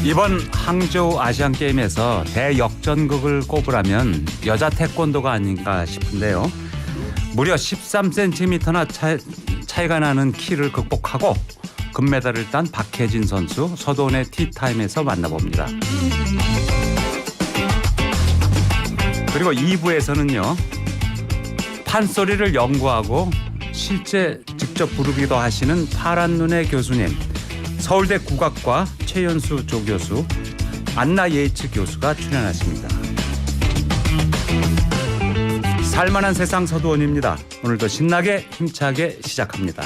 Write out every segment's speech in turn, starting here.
이번 항저우 아시안게임에서 대역전극을 꼽으라면 여자 태권도가 아닌가 싶은데요. 무려 13cm나 차이가 나는 키를 극복하고 금메달을 딴 박혜진 선수 서도원의 티타임에서 만나봅니다. 그리고 2부에서는요. 판소리를 연구하고 실제 직접 부르기도 하시는 파란 눈의 교수님, 서울대 국악과 최연수 조교수, 안나 예이츠 교수가 출연하십니다. 살만한 세상 서도원입니다. 오늘도 신나게 힘차게 시작합니다.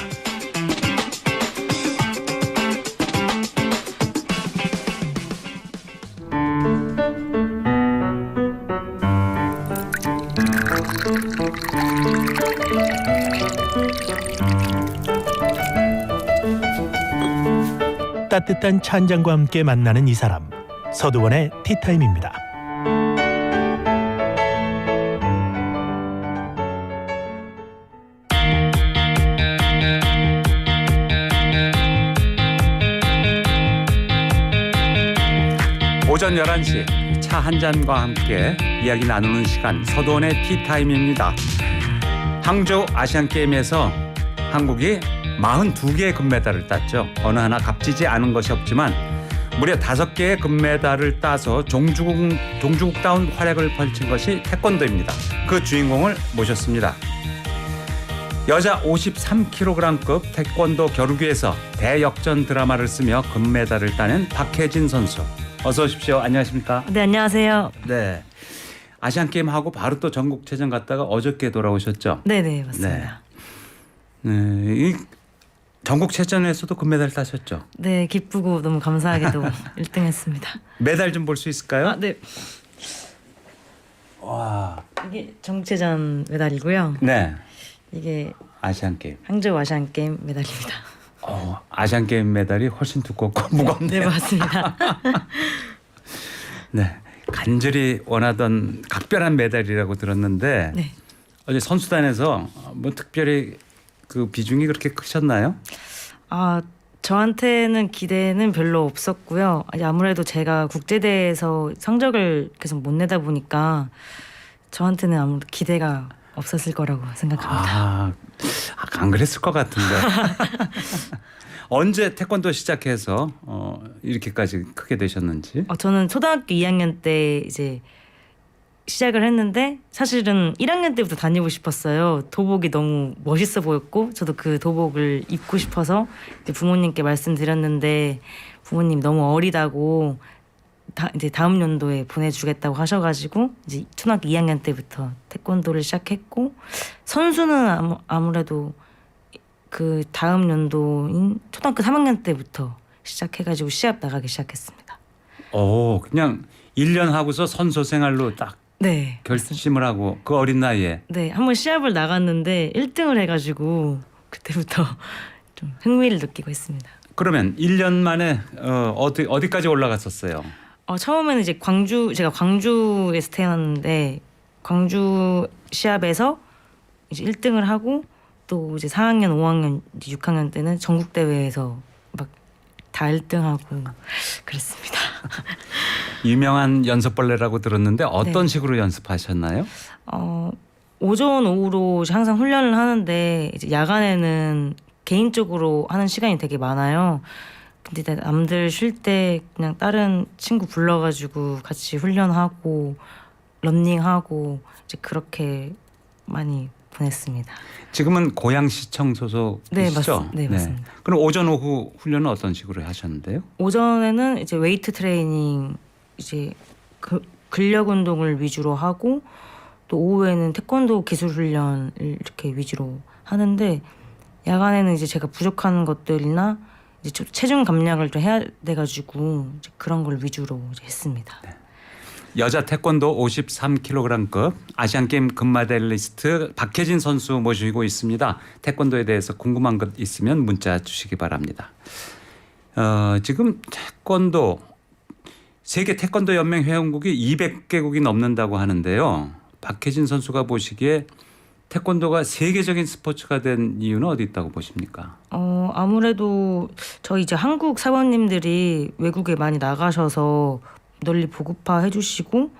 따뜻한 차 한 잔과 함께 만나는 이 사람, 서도원의 티타임입니다. 오전 11시 차 한 잔과 함께 이야기 나누는 시간, 서도원의 티타임입니다. 항저우 아시안게임에서 한국이 42개의 금메달을 땄죠. 어느 하나 값지지 않은 것이 없지만 무려 5개의 금메달을 따서 종주국다운 활약을 펼친 것이 태권도입니다. 그 주인공을 모셨습니다. 여자 53kg급 태권도 겨루기에서 대역전 드라마를 쓰며 금메달을 따낸 박혜진 선수. 어서 오십시오. 안녕하십니까? 네, 안녕하세요. 네. 아시안게임 하고 바로 또 전국체전 갔다가 어저께 돌아오셨죠? 네네, 맞습니다. 이 전국체전에서도 금메달 따셨죠? 네, 기쁘고 너무 감사하게도 1등 했습니다. 메달 좀 볼 수 있을까요? 아, 네. 와. 이게 전국체전 메달이고요. 네. 이게 아시안게임. 항저우 아시안게임 메달입니다. 아시안게임 메달이 훨씬 두껍고 무겁네요. 네, 맞습니다. 네. 간절히 원하던 각별한 메달이라고 들었는데 네. 어제 선수단에서 뭐 특별히 그 비중이 그렇게 크셨나요? 아, 저한테는 기대는 별로 없었고요. 아무래도 제가 국제대회에서 성적을 계속 못 내다 보니까 저한테는 아무래도 기대가 없었을 거라고 생각합니다. 안 그랬을 것 같은데. 언제 태권도 시작해서 이렇게까지 크게 되셨는지? 저는 초등학교 2학년 때 이제 시작을 했는데 사실은 1학년 때부터 다니고 싶었어요. 도복이 너무 멋있어 보였고 저도 그 도복을 입고 싶어서 이제 부모님께 말씀드렸는데 부모님 너무 어리다고 이제 다음 연도에 보내주겠다고 하셔가지고 이제 초등학교 2학년 때부터 태권도를 시작했고 선수는 아무래도 그 다음 연도인 초등학교 3학년 때부터 시작해가지고 시합 나가기 시작했습니다. 그냥 1년 하고서 선수 생활로 딱 네, 결심을 하고 그 어린 나이에. 네, 한번 시합을 나갔는데 1등을 해가지고 그때부터 좀 흥미를 느끼고 있습니다. 그러면 1년 만에 어디까지 올라갔었어요? 처음에는 이제 제가 광주에서 태어났는데 광주 시합에서 이제 1등을 하고 또 이제 4학년, 5학년, 6학년 때는 전국 대회에서 막 다 1등하고 그랬습니다. 유명한 연습벌레라고 들었는데 어떤 네. 식으로 연습하셨나요? 오전 오후로 항상 훈련을 하는데 이제 야간에는 개인적으로 하는 시간이 되게 많아요. 근데 남들 쉴 때 그냥 다른 친구 불러가지고 같이 훈련하고 런닝하고 이제 그렇게 많이 보냈습니다. 지금은 고양시청 소속이시죠? 네, 맞습니다. 그럼 오전 오후 훈련은 어떤 식으로 하셨는데요? 오전에는 이제 웨이트 트레이닝 이제 근력 운동을 위주로 하고 또 오후에는 태권도 기술 훈련을 이렇게 위주로 하는데 야간에는 이제 제가 부족한 것들이나 이제 좀 체중 감량을 좀 해야 돼가지고 이제 그런 걸 위주로 이제 했습니다. 네. 여자 태권도 53kg급 아시안게임 금메달리스트 박혜진 선수 모시고 있습니다. 태권도에 대해서 궁금한 것 있으면 문자 주시기 바랍니다. 지금 태권도 세계 태권도 연맹 회원국이 200개국이 넘는다고 하는데요. 박혜진 선수가 보시기에 태권도가 세계적인 스포츠가 된 이유는 어디 있다고 보십니까? 아무래도 저희 이제 한국 사관님들이 외국에 많이 나가셔서 널리 보급화 해주시고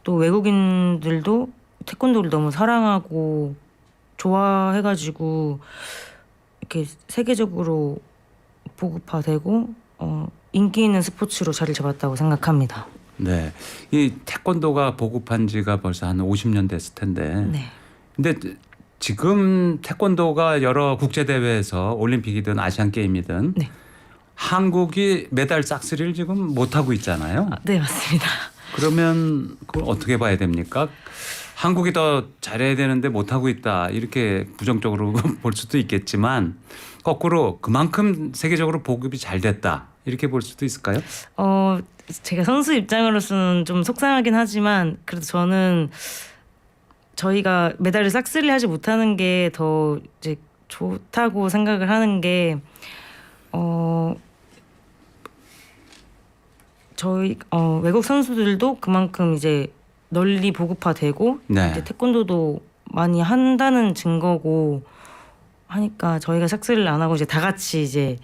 또 외국인들도 태권도를 너무 사랑하고 좋아해가지고 이렇게 세계적으로 보급화되고 인기 있는 스포츠로 자리를 잡았다고 생각합니다. 네, 이 태권도가 보급한 지가 벌써 한 50년 됐을 텐데. 네. 근데 지금 태권도가 여러 국제 대회에서 올림픽이든 아시안 게임이든 네. 한국이 메달 싹쓸이를 지금 못 하고 있잖아요. 네, 맞습니다. 그러면 그걸 어떻게 봐야 됩니까? 한국이 더 잘해야 되는데 못 하고 있다 이렇게 부정적으로 볼 수도 있겠지만 거꾸로 그만큼 세계적으로 보급이 잘 됐다 이렇게 볼 수도 있을까요? 제가 선수 입장으로서는 좀 속상하긴 하지만 그래도 저는 저희가 메달을 싹쓸이 하지 못하는 게 더 이제 좋다고 생각을 하는 게 저희 외국 선수들도 그만큼 이제 널리 보급화되고 네. 이제 태권도도 많이 한다는 증거고 하니까 저희가 싹쓸이를 안 하고 이제 다 같이 이제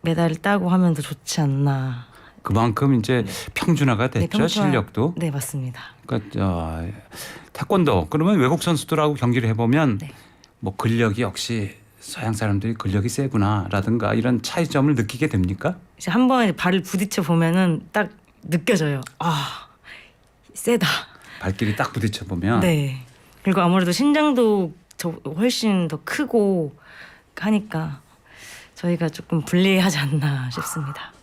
메달을 따고 하면 더 좋지 않나. 그만큼 이제 평준화가 됐죠. 평준화- 실력도. 네, 맞습니다. 그러니까 태권도 그러면 외국 선수들하고 경기를 해보면 네. 뭐 근력이 역시 서양 사람들이 근력이 세구나라든가 이런 차이점을 느끼게 됩니까? 이제 한 번 발을 부딪혀 보면은 딱 느껴져요. 아, 세다. 발길이 딱 부딪혀 보면 네. 그리고 아무래도 신장도 훨씬 더 크고 하니까 저희가 조금 불리하지 않나 싶습니다.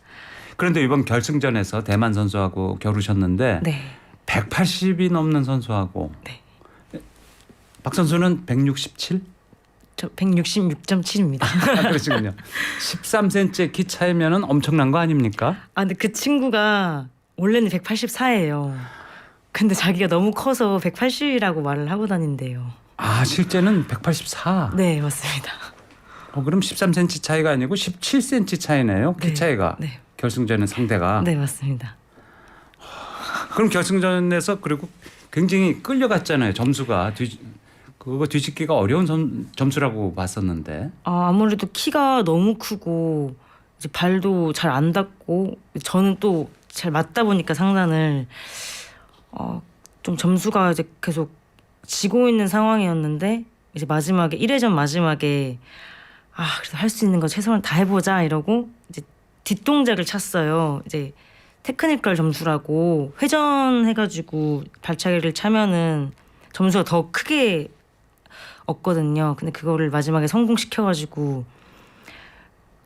그런데 이번 결승전에서 대만 선수하고 겨루셨는데 네. 180이 넘는 선수하고 네. 박 선수는 167? 저 166.7입니다. 그러시군요. 13cm 키 차이면은 엄청난 거 아닙니까? 아, 근데 그 친구가 원래는 184예요. 근데 자기가 너무 커서 180이라고 말을 하고 다닌대요. 아 실제는 184. 네, 맞습니다. 그럼 13cm 차이가 아니고 17cm 차이네요. 키 네. 차이가. 네. 결승전의 상대가. 네, 맞습니다. 그럼 결승전에서 그리고 굉장히 끌려갔잖아요. 점수가 그거 뒤집기가 어려운 점수라고 봤었는데. 아무래도 키가 너무 크고 이제 발도 잘 안 닿고 저는 또 잘 맞다 보니까 상단을 좀 점수가 이제 계속 지고 있는 상황이었는데 이제 마지막에 1회전 마지막에 그래도 할 수 있는 거 최선을 다 해보자 이러고 이제 뒷동작을 찼어요. 이제 테크니컬 점수라고 회전해가지고 발차기를 차면은 점수가 더 크게 얻거든요. 근데 그거를 마지막에 성공시켜가지고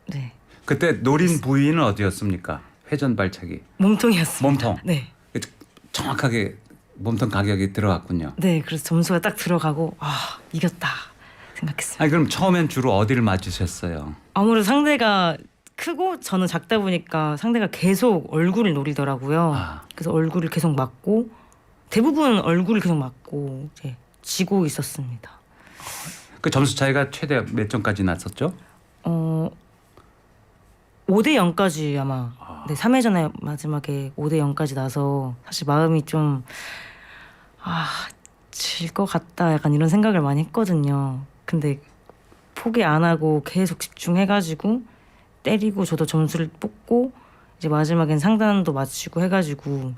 네, 그때 노린 부위는 어디였습니까? 회전 발차기. 몸통이었습니다. 몸통. 네, 정확하게 몸통 가격이 들어갔군요. 네. 그래서 점수가 딱 들어가고 이겼다 생각했어요. 아니 그럼 처음엔 주로 어디를 맞으셨어요? 아무래도 상대가 크고 저는 작다 보니까 상대가 계속 얼굴을 노리더라고요. 그래서 얼굴을 계속 맞고 대부분 얼굴을 계속 맞고 이제 지고 있었습니다. 그 점수 차이가 최대 몇 점까지 났었죠? 5대 0까지 아마 네, 3회전에 마지막에 5대 0까지 나서 사실 마음이 좀 질 것 같다 약간 이런 생각을 많이 했거든요. 근데 포기 안 하고 계속 집중해가지고 때리고 저도 점수를 뽑고 이제 마지막엔 상단도 맞추고 해가지고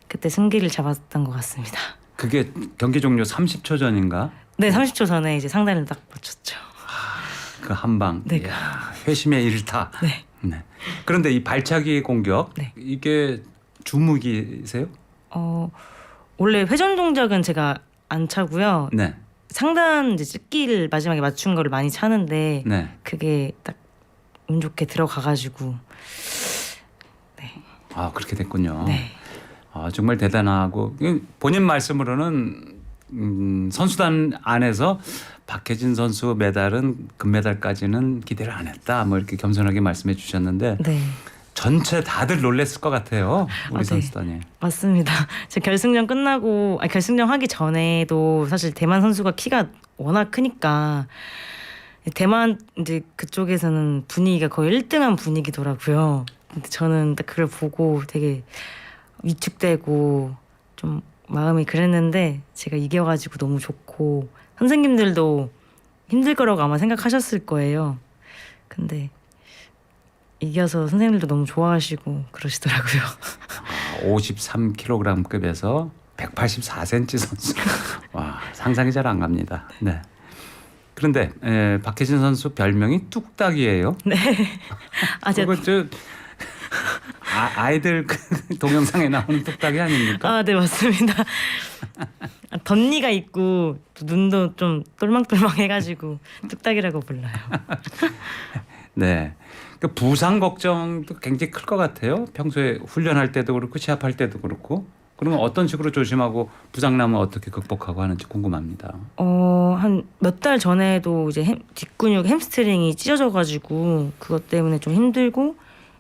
그때 승기를 잡았던 것 같습니다. 그게 경기 종료 30초 전인가? 네, 30초 전에 이제 상단을 딱 맞췄죠. 그 한 방. 네. 이야, 회심의 일타. 네. 네. 그런데 이 발차기 공격 네. 이게 주무기세요? 원래 회전 동작은 제가 안 차고요. 네. 상단 이제 찍기를 마지막에 맞춘 거를 많이 차는데 네. 그게 딱 운 좋게 들어가가지고 그렇게 됐군요. 네. 정말 대단하고 본인 말씀으로는 선수단 안에서 박혜진 선수 메달은 금메달까지는 기대를 안 했다. 뭐 이렇게 겸손하게 말씀해 주셨는데 네, 전체 다들 놀랬을 것 같아요. 우리 네. 선수단이. 맞습니다. 제 결승전 끝나고 결승전 하기 전에도 사실 대만 선수가 키가 워낙 크니까 대만 이제 그쪽에서는 분위기가 거의 1등한 분위기더라고요. 근데 저는 딱 그걸 보고 되게 위축되고 좀 마음이 그랬는데 제가 이겨가지고 너무 좋고 많고 선생님들도 힘들 거라고 아마 생각하셨을 거예요. 근데 이겨서 선생님들도 너무 좋아하시고 그러시더라고요. 53kg급에서 184cm 선수. 와, 상상이 잘 안 갑니다. 네. 그런데 박혜진 선수 별명이 뚝딱이에요. 네. 그거 아이들 그 동영상에 나오는 뚝딱이 아닙니까? 네, 맞습니다. 덧니가 있고 또 눈도 좀 똘망똘망해가지고 뚝딱이라고 불러요. 네. 그 부상 걱정도 굉장히 클 것 같아요. 평소에 훈련할 때도 그렇고 시합할 때도 그렇고. 그러면 어떤 식으로 조심하고 부상 나면 어떻게 극복하고 하는지 궁금합니다. 한 몇 달 전에도 이제 뒷근육 햄스트링이 찢어져가지고 그것 때문에 좀 힘들고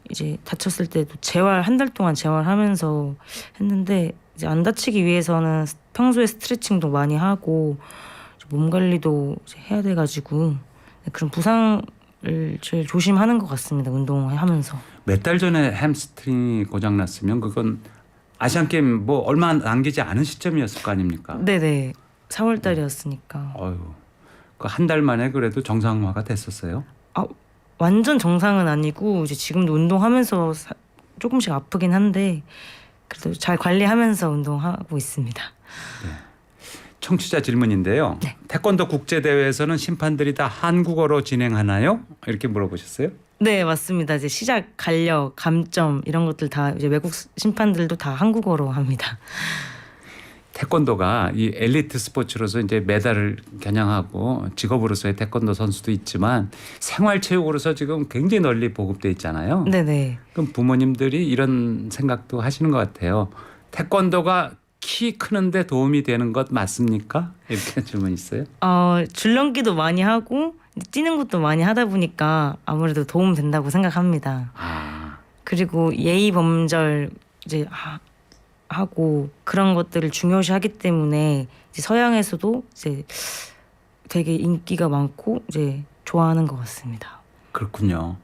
이제 다쳤을 때도 한 달 동안 재활하면서 했는데 이제 안 다치기 위해서는 평소에 스트레칭도 많이 하고 몸 관리도 이제 해야 돼가지고 그런 부상을 제일 조심하는 것 같습니다. 운동하면서. 몇 달 전에 햄스트링이 고장 났으면 그건 아시안 게임 뭐 얼마 남기지 않은 시점이었을 거 아닙니까? 네네. 4월 달이었으니까. 어휴, 그 한 달 만에 그래도 정상화가 됐었어요. 완전 정상은 아니고 이제 지금도 운동하면서 조금씩 아프긴 한데 그래도 잘 관리하면서 운동하고 있습니다. 청취자 질문인데요. 네. 태권도 국제 대회에서는 심판들이 다 한국어로 진행하나요? 이렇게 물어보셨어요? 네, 맞습니다. 이제 시작, 간력, 감점 이런 것들 다 이제 외국 심판들도 다 한국어로 합니다. 태권도가 이 엘리트 스포츠로서 이제 메달을 겨냥하고 직업으로서의 태권도 선수도 있지만 생활체육으로서 지금 굉장히 널리 보급돼 있잖아요. 네네. 그럼 부모님들이 이런 생각도 하시는 것 같아요. 태권도가 키 크는데 도움이 되는 것 맞습니까? 이렇게 질문 있어요. 줄넘기도 많이 하고 뛰는 것도 많이 하다 보니까 아무래도 도움 된다고 생각합니다. 그리고 예의 범절 이제 하고 그런 것들을 중요시하기 때문에 이제 서양에서도 이제 되게 인기가 많고 이제 좋아하는 것 같습니다. 그렇군요.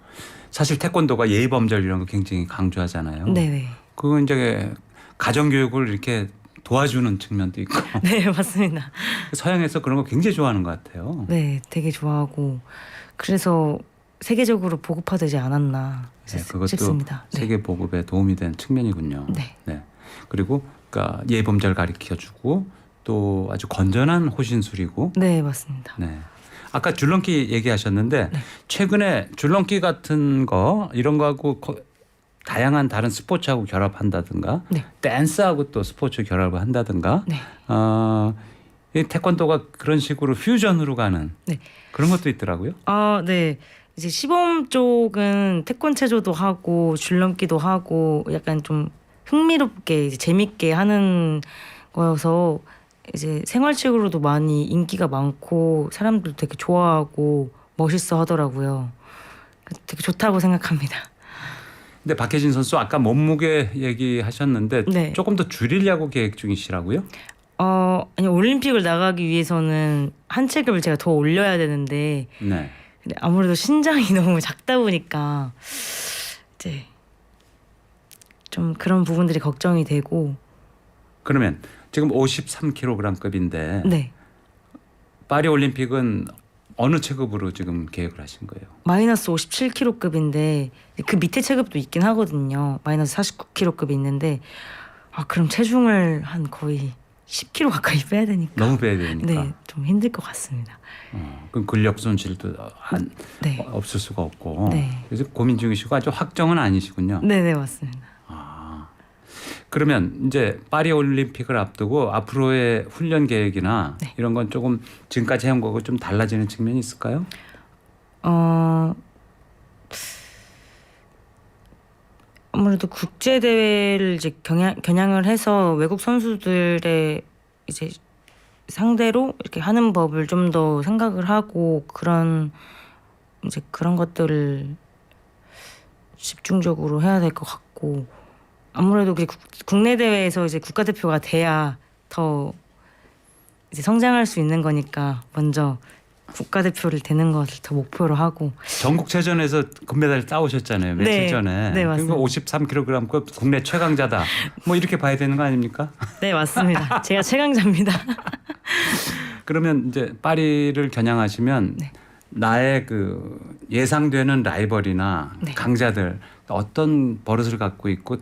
사실 태권도가 예의 범절 이런 거 굉장히 강조하잖아요. 네네. 그건 이제 가정 교육을 이렇게 도와주는 측면도 있고. 네, 맞습니다. 서양에서 그런 거 굉장히 좋아하는 것 같아요. 네, 되게 좋아하고 그래서 세계적으로 보급화되지 않았나 그것도 싶습니다. 세계 보급에 도움이 된 측면이군요. 네. 그리고 그러니까 예의 범절 가르쳐주고 또 아주 건전한 호신술이고. 네, 맞습니다. 네. 아까 줄넘기 얘기하셨는데 네. 최근에 줄넘기 같은 거 이런 거하고 다양한 다른 스포츠하고 결합한다든가 네. 댄스하고 또 스포츠 결합을 한다든가 네. 이 태권도가 그런 식으로 퓨전으로 가는 네. 그런 것도 있더라고요. 네. 이제 시범 쪽은 태권체조도 하고 줄넘기도 하고 약간 좀 흥미롭게 이제 재밌게 하는 거여서 이제 생활체육으로도 많이 인기가 많고 사람들도 되게 좋아하고 멋있어 하더라고요. 되게 좋다고 생각합니다. 근데 박혜진 선수 아까 몸무게 얘기하셨는데 네. 조금 더 줄이려고 계획 중이시라고요? 아니 올림픽을 나가기 위해서는 한 체급을 제가 더 올려야 되는데 네. 근데 아무래도 신장이 너무 작다 보니까 이제 좀 그런 부분들이 걱정이 되고. 그러면 지금 53kg급인데 네. 파리 올림픽은 어느 체급으로 지금 계획을 하신 거예요? 마이너스 57kg급인데 그 밑에 체급도 있긴 하거든요. 마이너스 49kg급이 있는데 그럼 체중을 한 거의 10kg 가까이 빼야 되니까. 너무 빼야 되니까. 네, 좀 힘들 것 같습니다. 그럼 근력 손실도 네. 없을 수가 없고. 네. 그래서 고민 중이시고 아주 확정은 아니시군요. 네, 맞습니다. 그러면 이제 파리 올림픽을 앞두고 앞으로의 훈련 계획이나 네. 이런 건 조금 지금까지 해온 거하고 좀 달라지는 측면이 있을까요? 아무래도 국제 대회를 이제 겨냥을 해서 외국 선수들의 이제 상대로 이렇게 하는 법을 좀 더 생각을 하고 그런 것들을 집중적으로 해야 될 것 같고 아무래도 국내 대회에서 이제 국가대표가 돼야 더 이제 성장할 수 있는 거니까 먼저 국가대표를 되는 것을 더 목표로 하고. 전국체전에서 금메달 따오셨잖아요. 며칠 네. 전에. 네, 맞습니다. 그러니까 53kg급 국내 최강자다. 뭐 이렇게 봐야 되는 거 아닙니까? 네, 맞습니다. 제가 최강자입니다. 그러면 이제 파리를 겨냥하시면 네. 나의 그 예상되는 라이벌이나 네. 강자들 어떤 버릇을 갖고 있고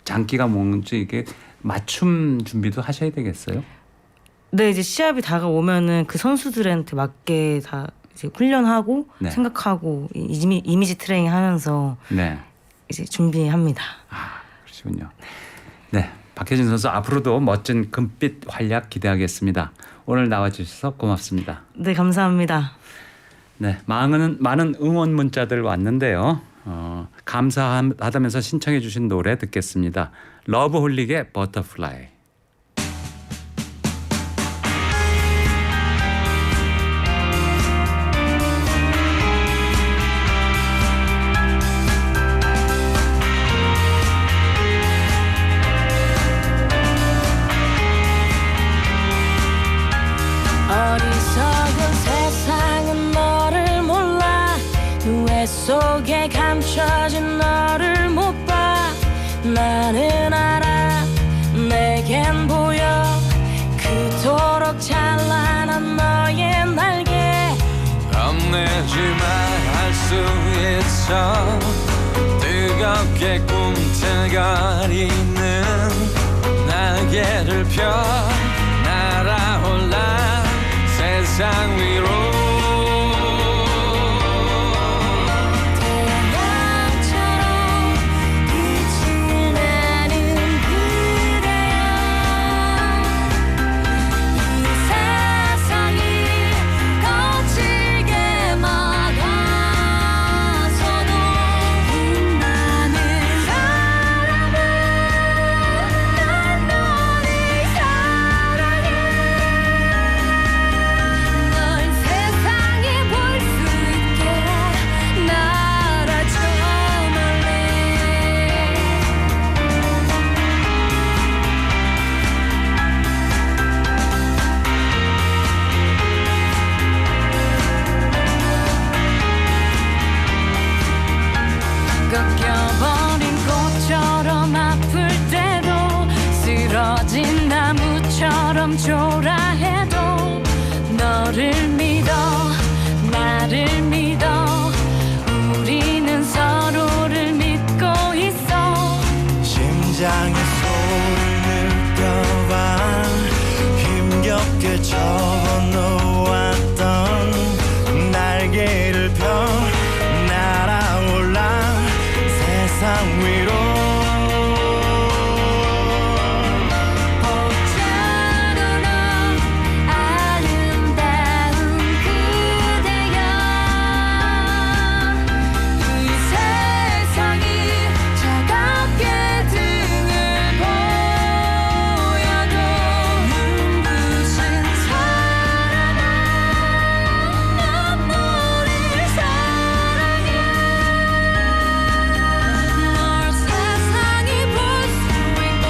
장기가 뭔지 이게 맞춤 준비도 하셔야 되겠어요. 네, 이제 시합이 다가오면은 그 선수들한테 맞게 다 이제 훈련하고 네. 생각하고 이미지 트레이닝 하면서 네. 이제 준비합니다. 아, 그러시군요. 네. 박혜진 선수 앞으로도 멋진 금빛 활약 기대하겠습니다. 오늘 나와주셔서 고맙습니다. 네, 감사합니다. 네, 많은 응원 문자들 왔는데요. 감사하다면서 신청해 주신 노래 듣겠습니다. 러브홀릭의 버터플라이. 어리석은 세상은 너를 몰라 후회 속에 감춰진 너를 못 봐 나는 알아 내겐 보여 그토록 찬란한 너의 날개 겁내지만 할 수 있어 뜨겁게 꿈틀거리는 날개를 펴 날아올라 세상 위로 태양처럼 빛이 나는 그대여 이 세상이 거칠게 막아서도 빛나는 사람은 난 너를 사랑해 널 세상에 볼 수 있게 날아줘 멀리 꺾여버린 꽃처럼 아플 때도 쓰러진 나무처럼 초라해도 너를 믿어 나를 믿어 우리는 서로를 믿고 있어 심장의 소리를 느껴봐 힘겹게 접어놓았던 날개를 펴 날아올라 세상 위로 어쩌면 넌 아름다운 그대여 이 세상이 차갑게 등을 보여도 눈부신 사람아 난 너를 사랑해 널 세상이 볼 수 있게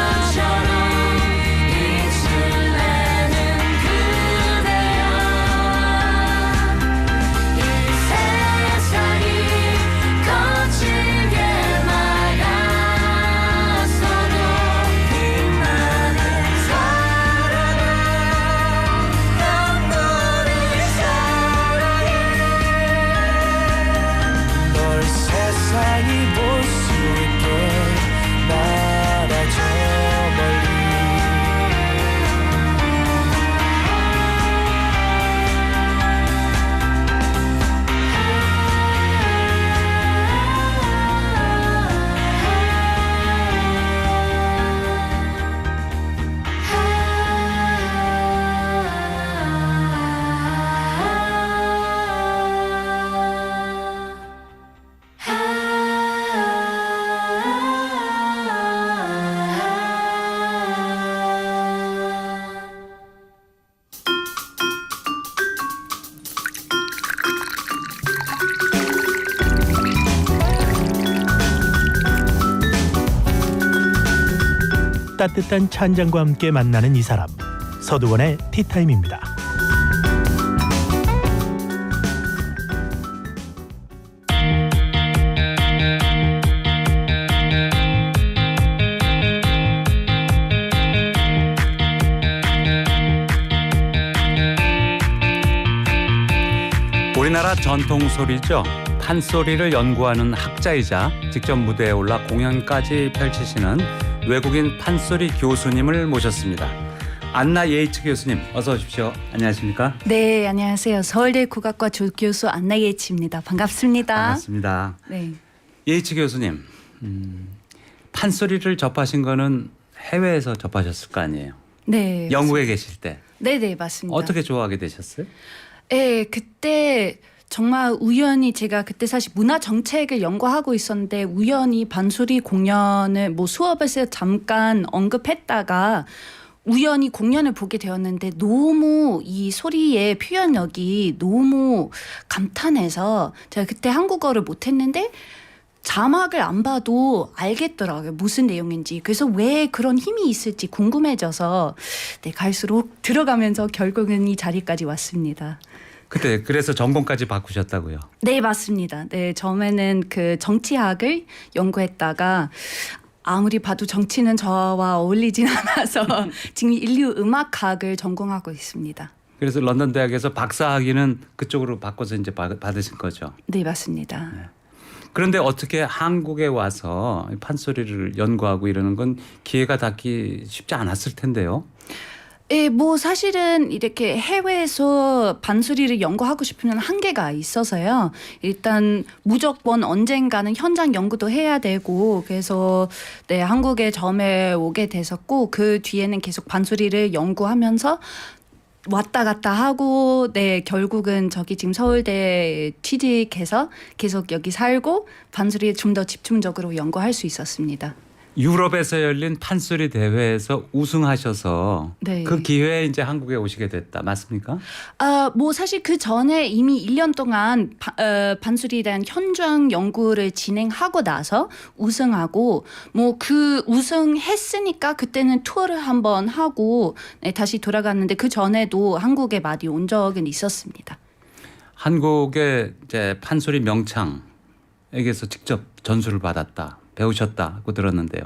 바다처럼 빛을 내는 그대여 이 세상이 거칠게 막아서도 빛나는 사랑아 난 너를 사랑해 널 세상이 볼 수 있게 날아줘 멀리 따뜻한 차 한 잔과 함께 만나는 이 사람 서두원의 티타임입니다. 우리나라 전통 소리죠. 판소리를 연구하는 학자이자 직접 무대에 올라 공연까지 펼치시는 외국인 판소리 교수님을 모셨습니다. 안나 예이츠 교수님 어서 오십시오. 안녕하십니까? 네, 안녕하세요. 서울대 국악과 조교수 안나 예치입니다. 반갑습니다. 반갑습니다. 네, 예이츠 교수님, 판소리를 접하신 거는 해외에서 접하셨을 거 아니에요? 네, 영국에 계실 때 네, 맞습니다. 어떻게 좋아하게 되셨어요? 네, 그때 정말 우연히 제가 그때 사실 문화 정책을 연구하고 있었는데 우연히 반소리 공연을 뭐 수업에서 잠깐 언급했다가 우연히 공연을 보게 되었는데 너무 이 소리의 표현력이 너무 감탄해서 제가 그때 한국어를 못했는데 자막을 안 봐도 알겠더라고요. 무슨 내용인지. 그래서 왜 그런 힘이 있을지 궁금해져서 네, 갈수록 들어가면서 결국은 이 자리까지 왔습니다. 그때 그래서 전공까지 바꾸셨다고요? 네, 맞습니다. 네, 처음에는 그 정치학을 연구했다가 아무리 봐도 정치는 저와 어울리진 않아서 지금 인류 음악학을 전공하고 있습니다. 그래서 런던 대학에서 박사학위는 그쪽으로 바꿔서 이제 받으신 거죠? 네, 맞습니다. 그런데 어떻게 한국에 와서 판소리를 연구하고 이러는 건 기회가 닿기 쉽지 않았을 텐데요. 예, 뭐 사실은 이렇게 해외에서 반소리를 연구하고 싶으면 한계가 있어서요. 일단 무조건 언젠가는 현장 연구도 해야 되고 그래서 네, 한국에 처음에 오게 됐었고 그 뒤에는 계속 반소리를 연구하면서 왔다 갔다 하고 네, 결국은 저기 지금 서울대에 취직해서 계속 여기 살고 반소리에 좀 더 집중적으로 연구할 수 있었습니다. 유럽에서 열린 판소리 대회에서 우승하셔서 네. 그 기회에 이제 한국에 오시게 됐다. 맞습니까? 뭐 사실 그 전에 이미 1년 동안 반소리에 대한 현장 연구를 진행하고 나서 우승하고 뭐 그 우승했으니까 그때는 투어를 한번 하고 네, 다시 돌아갔는데 그 전에도 한국에 많이 온 적은 있었습니다. 한국의 이제 판소리 명창에게서 직접 전수를 받았다. 배우셨다고 들었는데요.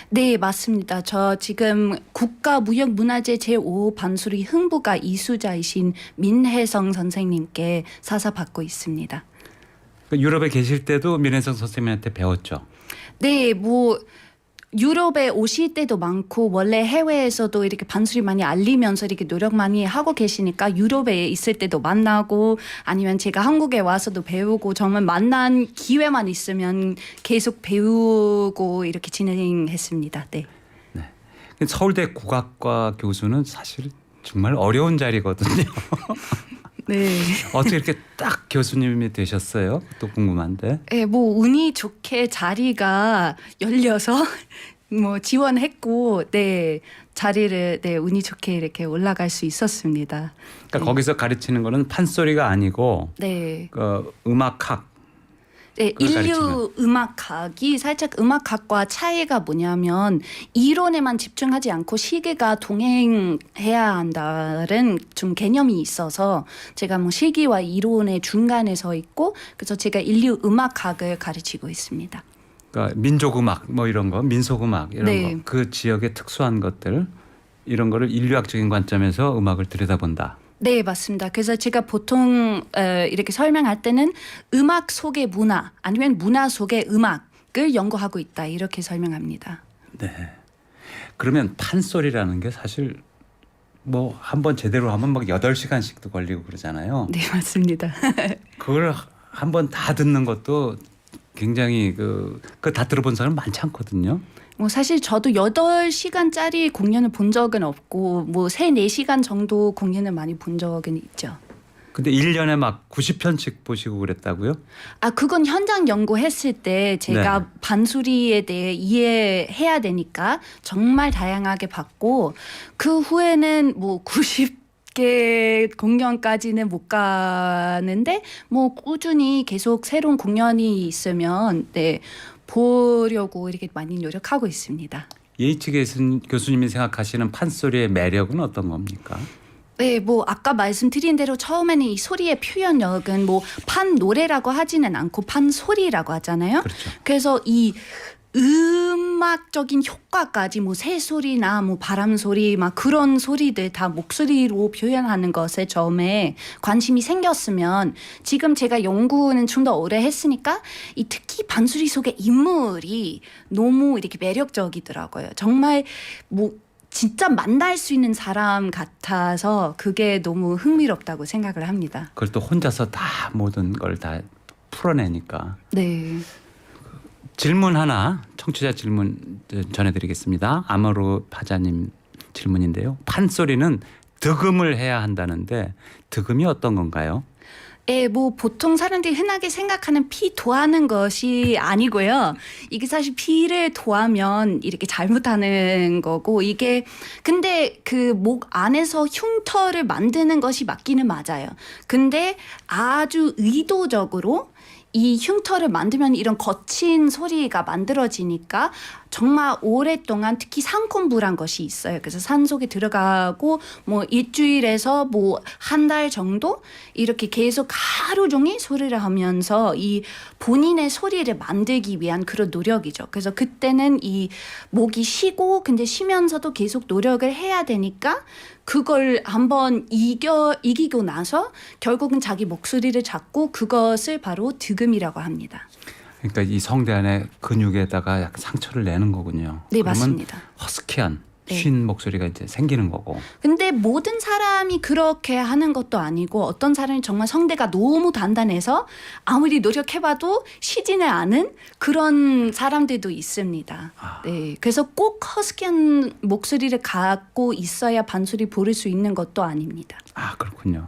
네, 맞습니다. 저 지금 국가무형문화재 제5 반소리 흥부가 이수자이신 민혜성 선생님께 사사 받고 있습니다. 유럽에 계실 때도 민혜성 선생님한테 배웠죠. 네, 뭐 유럽에 오실 때도 많고 원래 해외에서도 이렇게 반소리 많이 알리면서 이렇게 노력 많이 하고 계시니까 유럽에 있을 때도 만나고 아니면 제가 한국에 와서도 배우고 정말 만난 기회만 있으면 계속 배우고 이렇게 진행했습니다. 네. 서울대 국악과 교수는 사실 정말 어려운 자리거든요. 네. 어떻게 이렇게 딱 교수님이 되셨어요? 또 궁금한데. 네, 뭐 운이 좋게 자리가 열려서 뭐 지원했고, 네 자리를 네 운이 좋게 이렇게 올라갈 수 있었습니다. 그러니까 거기서 가르치는 거는 판소리가 아니고 네. 그 음악학. 네, 그걸 인류 가르치는. 음악학이 살짝 음악학과 차이가 뭐냐면 이론에만 집중하지 않고 시계가 동행해야 한다는 좀 개념이 있어서 제가 뭐 시기와 이론의 중간에 서 있고 그래서 제가 인류 음악학을 가르치고 있습니다. 그러니까 민족 음악 뭐 이런 거, 민속 음악 이런 네. 거, 그 지역의 특수한 것들 이런 거를 인류학적인 관점에서 음악을 들여다본다. 네, 맞습니다. 그래서 제가 보통 이렇게 설명할 때는 음악 속의 문화 아니면 문화 속의 음악을 연구하고 있다 이렇게 설명합니다. 네. 그러면 판소리라는 게 사실 뭐 한번 제대로 하면 막 8시간씩도 걸리고 그러잖아요. 네, 맞습니다. 그걸 한번 다 듣는 것도 굉장히 그 다 들어본 사람 많지 않거든요. 뭐 사실 저도 8시간짜리 공연을 본 적은 없고 뭐 3, 4시간 정도 공연을 많이 본 적은 있죠. 근데 1년에 막 90편씩 보시고 그랬다고요? 아, 그건 현장 연구했을 때 제가 네. 반소리에 대해 이해해야 되니까 정말 다양하게 봤고 그 후에는 뭐 90개 공연까지는 못 가는데 뭐 꾸준히 계속 새로운 공연이 있으면 네, 보려고 이렇게 많이 노력하고 있습니다. 예이츠 교수님이 생각하시는 판소리의 매력은 어떤 겁니까? 네, 뭐 아까 말씀드린 대로 처음에는 이 소리의 표현력은 뭐 판 노래라고 하지는 않고 판 소리라고 하잖아요. 그렇죠. 그래서 이 음악적인 효과까지 뭐 새소리나 뭐 바람 소리 막 그런 소리들 다 목소리로 표현하는 것에 처음에 관심이 생겼으면 지금 제가 연구는 좀 더 오래 했으니까 이 특히 반수리 속의 인물이 너무 이렇게 매력적이더라고요. 정말 뭐 진짜 만날 수 있는 사람 같아서 그게 너무 흥미롭다고 생각을 합니다. 그걸 또 혼자서 다 모든 걸 다 풀어내니까. 네. 질문 하나 청취자 질문 전해드리겠습니다. 아모르 파자님 질문인데요. 판소리는 득음을 해야 한다는데 득음이 어떤 건가요? 예, 뭐 보통 사람들이 흔하게 생각하는 피 도하는 것이 아니고요. 이게 사실 피를 도하면 이렇게 잘못하는 거고 이게 근데 그 목 안에서 흉터를 만드는 것이 맞기는 맞아요. 근데 아주 의도적으로 이 흉터를 만들면 이런 거친 소리가 만들어지니까 정말 오랫동안 특히 산콤부란 것이 있어요. 그래서 산속에 들어가고 뭐 일주일에서 뭐 한 달 정도 이렇게 계속 하루 종일 소리를 하면서 이 본인의 소리를 만들기 위한 그런 노력이죠. 그래서 그때는 이 목이 쉬고 근데 쉬면서도 계속 노력을 해야 되니까 그걸 한번 이기고 나서 결국은 자기 목소리를 잡고 그것을 바로 득음이라고 합니다. 그러니까 이 성대 안에 근육에다가 약간 상처를 내는 거군요. 네, 그러면 맞습니다. 허스키한 네. 쉰 목소리가 이제 생기는 거고. 근데 모든 사람이 그렇게 하는 것도 아니고 어떤 사람이 정말 성대가 너무 단단해서 아무리 노력해봐도 쉬지는 않은 그런 사람들도 있습니다. 네, 그래서 꼭 허스키한 목소리를 갖고 있어야 반소리 부를 수 있는 것도 아닙니다. 아, 그렇군요.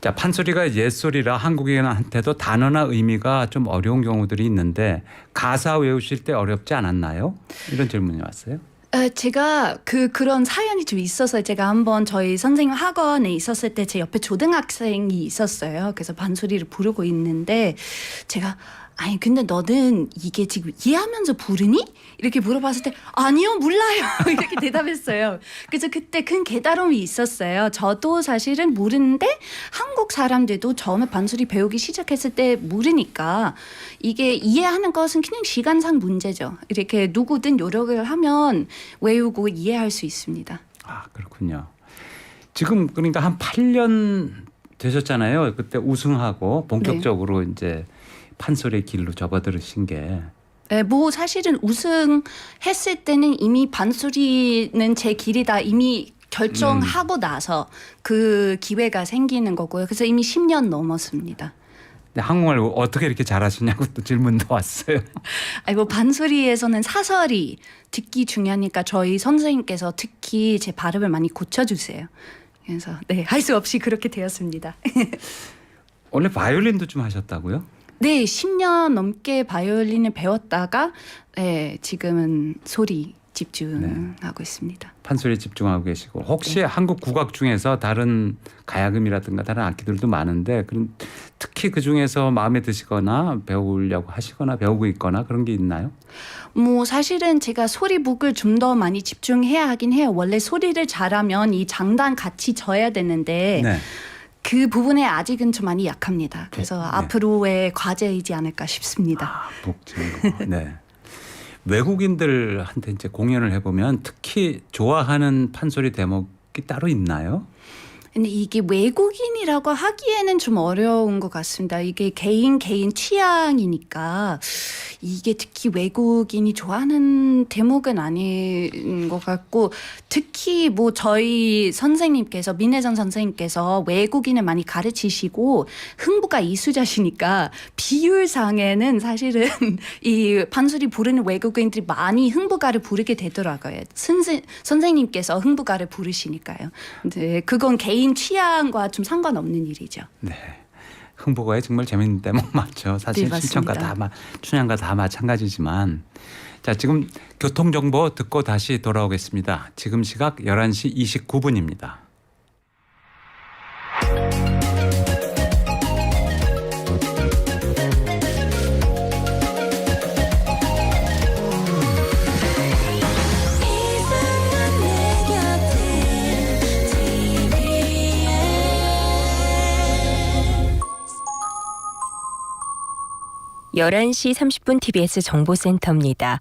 자, 판소리가 옛소리라 한국인한테도 단어나 의미가 좀 어려운 경우들이 있는데 가사 외우실 때 어렵지 않았나요? 이런 질문이 왔어요. 제가 그런 사연이 좀 있어서 제가 한번 저희 선생님 학원에 있었을 때 제 옆에 초등학생이 있었어요. 그래서 반소리를 부르고 있는데 제가 아니 근데 너는 이게 지금 이해하면서 부르니? 이렇게 물어봤을 때 아니요 몰라요 이렇게 대답했어요. 그래서 그때 큰 깨달음이 있었어요. 저도 사실은 모르는데 한국 사람들도 처음에 반소리 배우기 시작했을 때 모르니까 이게 이해하는 것은 그냥 시간상 문제죠. 이렇게 누구든 노력을 하면 외우고 이해할 수 있습니다. 아, 그렇군요. 지금 그러니까 한 8년 되셨잖아요. 그때 우승하고 본격적으로 이제 판소리의 길로 접어들으신 게. 네, 뭐 사실은 우승했을 때는 이미 반소리는 제 길이다 이미 결정하고 나서 그 기회가 생기는 거고요. 그래서 이미 10년 넘었습니다. 근데 한국말 어떻게 이렇게 잘하시냐고 또 질문도 왔어요. 아니 뭐 반소리에서는 사설이 듣기 중요하니까 저희 선생님께서 특히 제 발음을 많이 고쳐주세요. 그래서 네, 할 수 없이 그렇게 되었습니다. 원래 바이올린도 좀 하셨다고요? 네, 10년 넘게 바이올린을 배웠다가 네, 지금은 소리 집중하고 있습니다. 판소리에 집중하고 계시고 혹시 한국 국악 중에서 다른 가야금이라든가 다른 악기들도 많은데 그럼 특히 그 중에서 마음에 드시거나 배우려고 하시거나 배우고 있거나 그런 게 있나요? 뭐 사실은 제가 소리북을 좀 더 많이 집중해야 하긴 해요. 원래 소리를 잘하면 이 장단 같이 져야 되는데 네. 그 부분에 아직은 좀 많이 약합니다. 그래서 네. 앞으로의 과제이지 않을까 싶습니다. 아, 복증거. 네. 외국인들한테 이제 공연을 해보면 특히 좋아하는 판소리 대목이 따로 있나요? 근데 이게 외국인이라고 하기에는 좀 어려운 것 같습니다. 이게 개인 취향이니까 이게 특히 외국인이 좋아하는 대목은 아닌 것 같고 특히 뭐 저희 선생님께서 민혜선 선생님께서 외국인을 많이 가르치시고 흥부가 이수자시니까 비율상에는 사실은 이 판소리 부르는 외국인들이 많이 흥부가를 부르게 되더라고요. 선생님께서 흥부가를 부르시니까요. 근데 그건 개인 취향과 좀 상관없는 일이죠. 네. 흥보가에 정말 재밌는 대목 맞죠. 사실 네, 실천과 맞습니다. 춘향과 다 마찬가지지만 자 지금 교통정보 듣고 다시 돌아오겠습니다. 지금 시각 11시 29분입니다. 이 순간 내 곁에 11시 30분 TBS 정보센터입니다.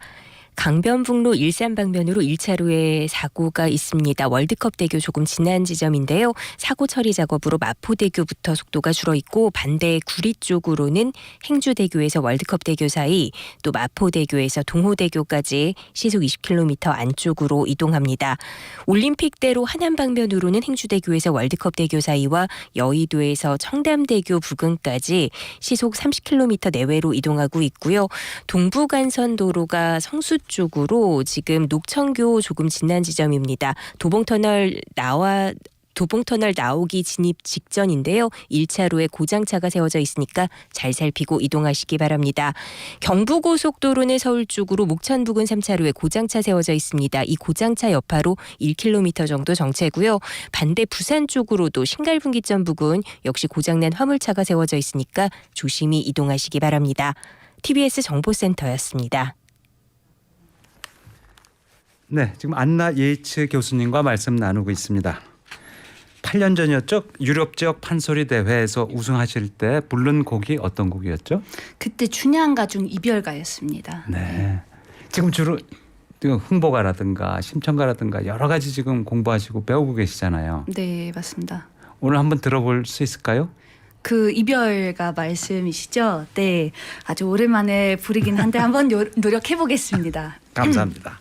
강변북로 일산 방면으로 1차로에 사고가 있습니다. 월드컵대교 조금 지난 지점인데요. 사고 처리 작업으로 마포대교부터 속도가 줄어 있고 반대 구리 쪽으로는 행주대교에서 월드컵대교 사이 또 마포대교에서 동호대교까지 시속 20km 안쪽으로 이동합니다. 올림픽대로 하남 방면으로는 행주대교에서 월드컵대교 사이와 여의도에서 청담대교 부근까지 시속 30km 내외로 이동하고 있고요. 동부간선도로가 성수 쪽으로 지금 녹천교 조금 지난 지점입니다. 도봉터널 나오기 진입 직전인데요. 1차로에 고장차가 세워져 있으니까 잘 살피고 이동하시기 바랍니다. 경부고속도로는 서울 쪽으로 목천 부근 3차로에 고장차 세워져 있습니다. 이 고장차 여파로 1km 정도 정체고요. 반대 부산 쪽으로도 신갈분기점 부근 역시 고장난 화물차가 세워져 있으니까 조심히 이동하시기 바랍니다. TBS 정보센터였습니다. 네, 지금 안나 예이츠 교수님과 말씀 나누고 있습니다. 8년 전이었죠? 유럽 지역 판소리 대회에서 우승하실 때 부른 곡이 어떤 곡이었죠? 그때 춘향가 중 이별가였습니다. 네. 지금 주로 흥보가라든가 심청가라든가 여러 가지 지금 공부하시고 배우고 계시잖아요. 네, 맞습니다. 오늘 한번 들어볼 수 있을까요? 그 이별가 말씀이시죠? 네, 아주 오랜만에 부르긴 한데 한번 노력해 보겠습니다. 감사합니다.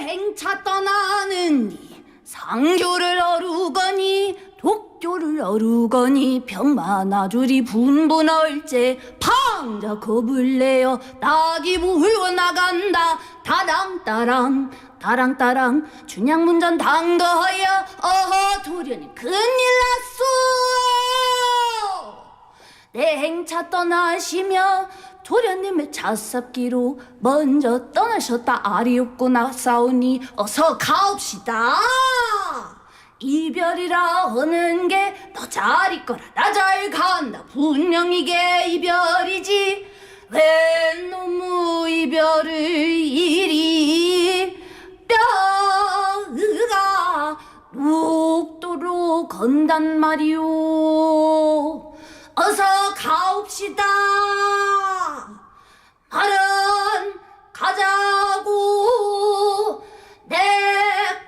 행차 떠나는 이 상교를 어루거니 독교를 어루거니 병만아주리 분분얼제 방자 겁을 내어 낙이 물러나간다 다랑따랑 따랑따랑 춘향문전 당거하여 어허 도련이 큰일 났소 내 행차 떠나시며 도련님의 차삽기로 먼저 떠나셨다 아리옵고 싸우니 어서 가옵시다 이별이라 하는 게 너 잘 있거라 나 잘 간다 분명히게 이별이지 왜 너무 이별을 이리 뼈가 녹도록 건단 말이오 어서 가옵시다 말은 가자고 내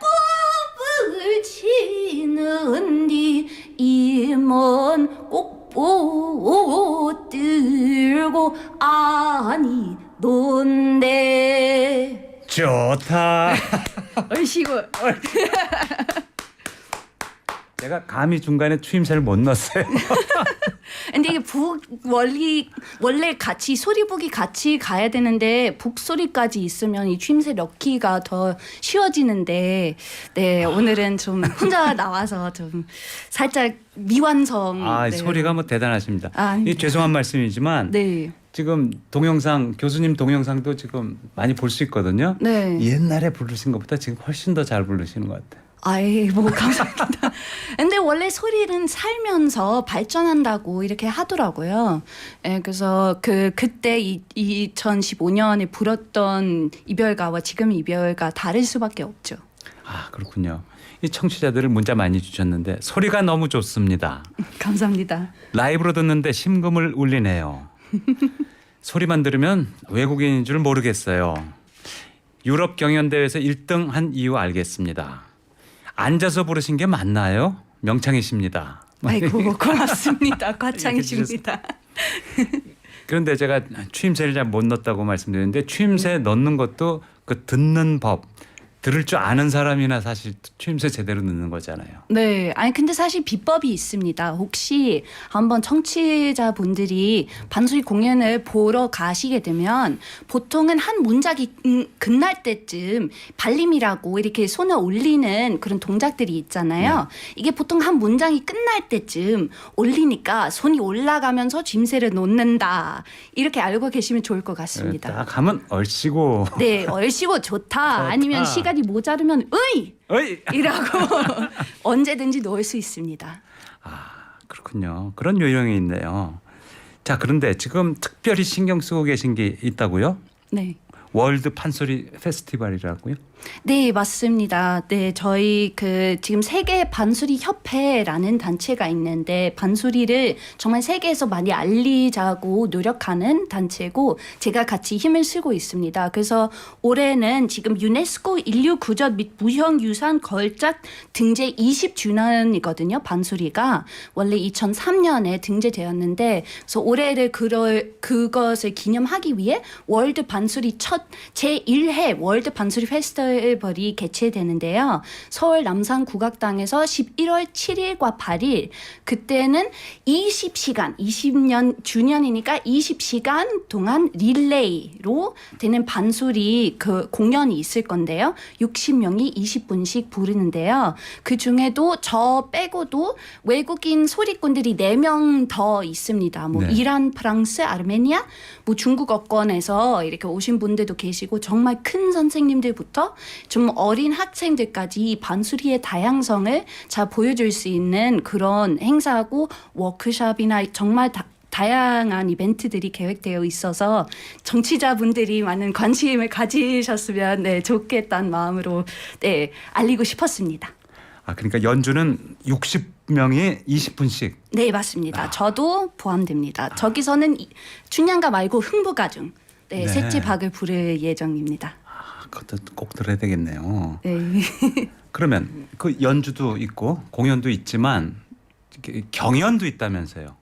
꿈을 치는 뒤 임원 꼭 붙들고 아니 논대 좋다. 얼씨구 제가 감히 중간에 추임새를 못 넣었어요. 근데 이게 원래 같이 소리북이 같이 가야 되는데 북 소리까지 있으면 이 추임새 넣기가 더 쉬워지는데 네 오늘은 좀 혼자 나와서 좀 살짝 미완성. 아, 네. 소리가 뭐 대단하십니다. 아, 이 죄송한 말씀이지만 네. 지금 동영상 교수님 동영상도 지금 많이 볼 수 있거든요. 네. 옛날에 부르신 것보다 지금 훨씬 더 잘 부르시는 것 같아요. 아이 뭐 감사합니다. 근데 원래 소리는 살면서 발전한다고 이렇게 하더라고요. 예, 그래서 그때 2015년에 불었던 이별가와 지금 이별가 다를 수밖에 없죠. 아, 그렇군요. 이 청취자들을 문자 많이 주셨는데 소리가 너무 좋습니다. 감사합니다. 라이브로 듣는데 심금을 울리네요. 소리만 들으면 외국인인 줄 모르겠어요. 유럽 경연대회에서 1등 한 이유 알겠습니다. 앉아서 부르신 게 맞나요? 명창이십니다. 아이고 고맙습니다. 과창이십니다. 그런데 제가 추임새를 잘 못 넣었다고 말씀드렸는데 추임새 넣는 것도 그 듣는 법, 들을 줄 아는 사람이나 사실 추임새 제대로 넣는 거잖아요. 네, 아니 근데 사실 비법이 있습니다. 혹시 한번 청취자분들이 반소리 공연을 보러 가시게 되면 보통은 한 문장이 끝날 때쯤 발림이라고 이렇게 손을 올리는 그런 동작들이 있잖아요. 이게 보통 한 문장이 끝날 때쯤 올리니까 손이 올라가면서 쥐임새를 놓는다. 이렇게 알고 계시면 좋을 것 같습니다. 딱 하면 얼씨구. 네, 얼씨구 좋다. 아니면 시간이 모자르면 으이! 어이. 이라고 언제든지 넣을 수 있습니다. 아, 그렇군요. 그런 요령이 있네요. 자, 그런데 지금 특별히 신경 쓰고 계신 게 있다고요? 네. 월드 판소리 페스티벌이라고요? 네, 맞습니다. 네, 저희 지금 세계 반수리 협회라는 단체가 있는데 반수리를 정말 세계에서 많이 알리자고 노력하는 단체고 제가 같이 힘을 쓰고 있습니다. 그래서 올해는 지금 유네스코 인류 구조 및 무형유산 걸작 등재 20주년이거든요. 반수리가 원래 2003년에 등재되었는데 그래서 올해를 그것을 기념하기 위해 월드 반수리 첫 제1회 월드 반수리 페스티벌이 개최되는데요. 서울 남산국악당에서 11월 7일과 8일 그때는 20시간 20년 주년이니까 20시간 동안 릴레이로 되는 반수리 그 공연이 있을 건데요. 60명이 20분씩 부르는데요. 그 중에도 저 빼고도 외국인 소리꾼들이 4명 더 있습니다. 뭐 네. 이란, 프랑스, 아르메니아, 뭐 중국어권에서 이렇게 오신 분들도 계시고 정말 큰 선생님들부터 좀 어린 학생들까지 이 반수리의 다양성을 잘 보여줄 수 있는 그런 행사고 워크숍이나 정말 다양한 이벤트들이 계획되어 있어서 정치자분들이 많은 관심을 가지셨으면 네, 좋겠다는 마음으로 네, 알리고 싶었습니다. 아, 그러니까 연주는 60명이 20분씩. 네, 맞습니다. 저도 포함됩니다. 저기서는 춘향가 말고 흥부가중 네, 네. 셋째 박을 부를 예정입니다. 아, 그것도 꼭 들어야 되겠네요. 네. 그러면 그 연주도 있고 공연도 있지만 이렇게 경연도 있다면서요?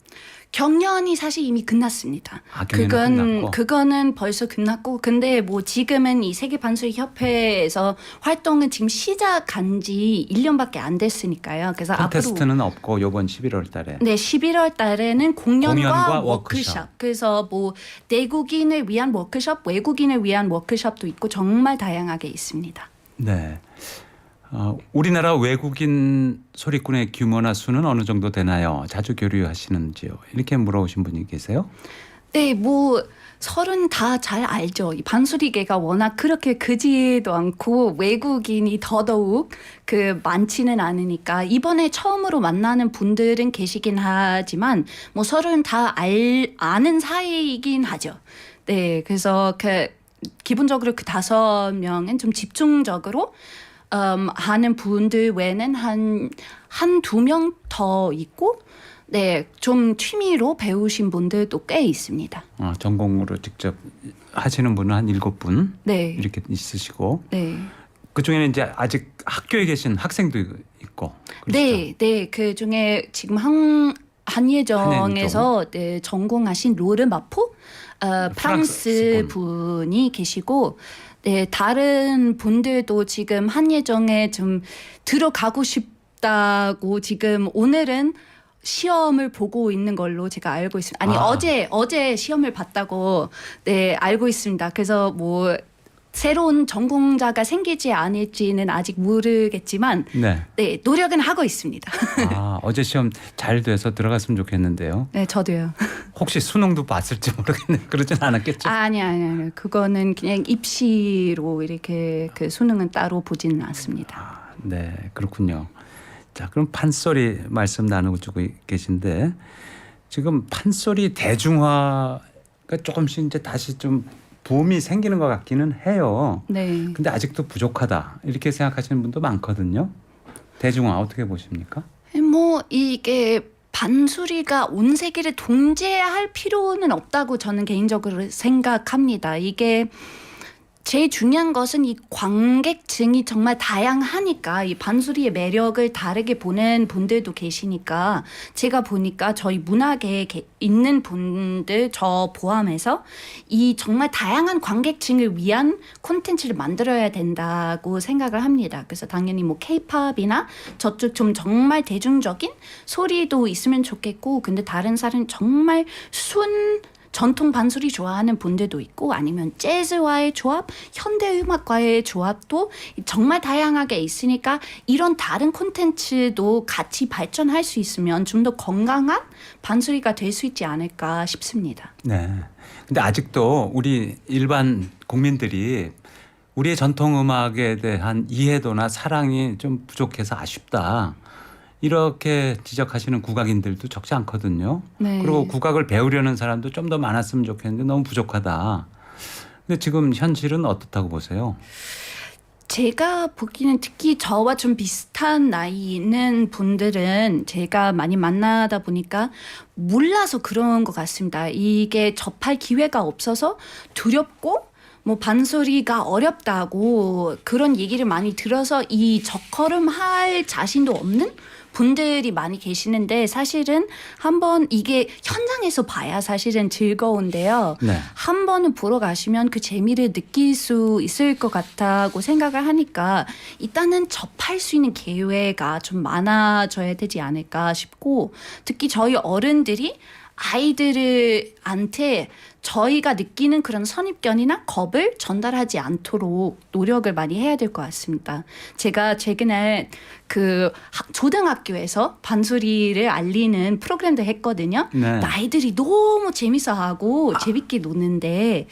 경연이 사실 이미 끝났습니다. 아, 경연은 끝났고. 그거는 벌써 끝났고, 근데 뭐 지금은 이 세계 반수리 협회에서 활동은 지금 시작한 지 1년밖에 안 됐으니까요. 그래서 콘테스트는 없고 이번 11월 달에. 네, 11월 달에는 공연과 공연과 워크숍. 워크숍. 그래서 뭐 내국인을 위한 워크숍, 외국인을 위한 워크숍도 있고 정말 다양하게 있습니다. 네. 우리나라 외국인 소리꾼의 규모나 수는 어느 정도 되나요? 자주 교류하시는지요? 이렇게 물어보신 분이 계세요? 네, 뭐 서른 다 잘 알죠. 이 반수리계가 워낙 그렇게 크지도 않고 외국인이 더더욱 많지는 않으니까 이번에 처음으로 만나는 분들은 계시긴 하지만 뭐 서른 다 아는 사이이긴 하죠. 네, 그래서 기본적으로 5명은 좀 집중적으로 하는 분들 외에는 한두 명 더 있고, 네, 좀 취미로 배우신 분들도 꽤 있습니다. 전공으로 직접 하시는 분은 한 7분 네. 이렇게 있으시고, 네. 그 중에는 이제 아직 학교에 계신 학생도 있고, 그렇죠? 네, 네, 그 중에 지금 한예정에서 네, 전공하신 로르 마포 프랑스 분이 계시고, 네, 다른 분들도 지금 한예정에 좀 들어가고 싶다고 지금 오늘은 시험을 보고 있는 걸로 제가 알고 있습니다. 아니, 어제 시험을 봤다고 네, 알고 있습니다. 그래서 뭐 새로운 전공자가 생기지 않을지는 아직 모르겠지만 네, 노력은 하고 있습니다. 어제 시험 잘 돼서 들어갔으면 좋겠는데요. 네, 저도요. 혹시 수능도 봤을지 모르겠네요. 그러진 않았겠죠? 아니. 그거는 그냥 입시로 이렇게 수능은 따로 보지는 않습니다. 네, 그렇군요. 자, 그럼 판소리 말씀 나누고 계신데 지금 판소리 대중화가 조금씩 이제 다시 좀 붐이 생기는 것 같기는 해요. 네. 근데 아직도 부족하다 이렇게 생각하시는 분도 많거든요. 대중화 어떻게 보십니까? 뭐 이게 반수리가 온 세계를 통제할 필요는 없다고 저는 개인적으로 생각합니다. 이게 제일 중요한 것은 이 관객층이 정말 다양하니까 이 반수리의 매력을 다르게 보는 분들도 계시니까 제가 보니까 저희 문화계에 있는 분들 저 포함해서 이 정말 다양한 관객층을 위한 콘텐츠를 만들어야 된다고 생각을 합니다. 그래서 당연히 뭐 K-팝이나 저쪽 좀 정말 대중적인 소리도 있으면 좋겠고, 근데 다른 사람 정말 전통 반수리 좋아하는 분들도 있고, 아니면 재즈와의 조합, 현대음악과의 조합도 정말 다양하게 있으니까 이런 다른 콘텐츠도 같이 발전할 수 있으면 좀 더 건강한 반수리가 될 수 있지 않을까 싶습니다. 네. 근데 아직도 우리 일반 국민들이 우리의 전통 음악에 대한 이해도나 사랑이 좀 부족해서 아쉽다. 이렇게 지적하시는 국악인들도 적지 않거든요. 네. 그리고 국악을 배우려는 사람도 좀 더 많았으면 좋겠는데 너무 부족하다. 근데 지금 현실은 어떻다고 보세요? 제가 보기에는 특히 저와 좀 비슷한 나이 있는 분들은 제가 많이 만나다 보니까 몰라서 그런 것 같습니다. 이게 접할 기회가 없어서 두렵고 뭐 반소리가 어렵다고 그런 얘기를 많이 들어서 이 적걸음 할 자신도 없는 분들이 많이 계시는데 사실은 한번 이게 현장에서 봐야 사실은 즐거운데요. 네. 한 번은 보러 가시면 그 재미를 느낄 수 있을 것 같다고 생각을 하니까 일단은 접할 수 있는 기회가 좀 많아져야 되지 않을까 싶고 특히 저희 어른들이 아이들한테 저희가 느끼는 그런 선입견이나 겁을 전달하지 않도록 노력을 많이 해야 될 것 같습니다. 제가 최근에 그 초등학교에서 반소리를 알리는 프로그램도 했거든요. 네. 아이들이 너무 재밌어하고 재밌게 노는데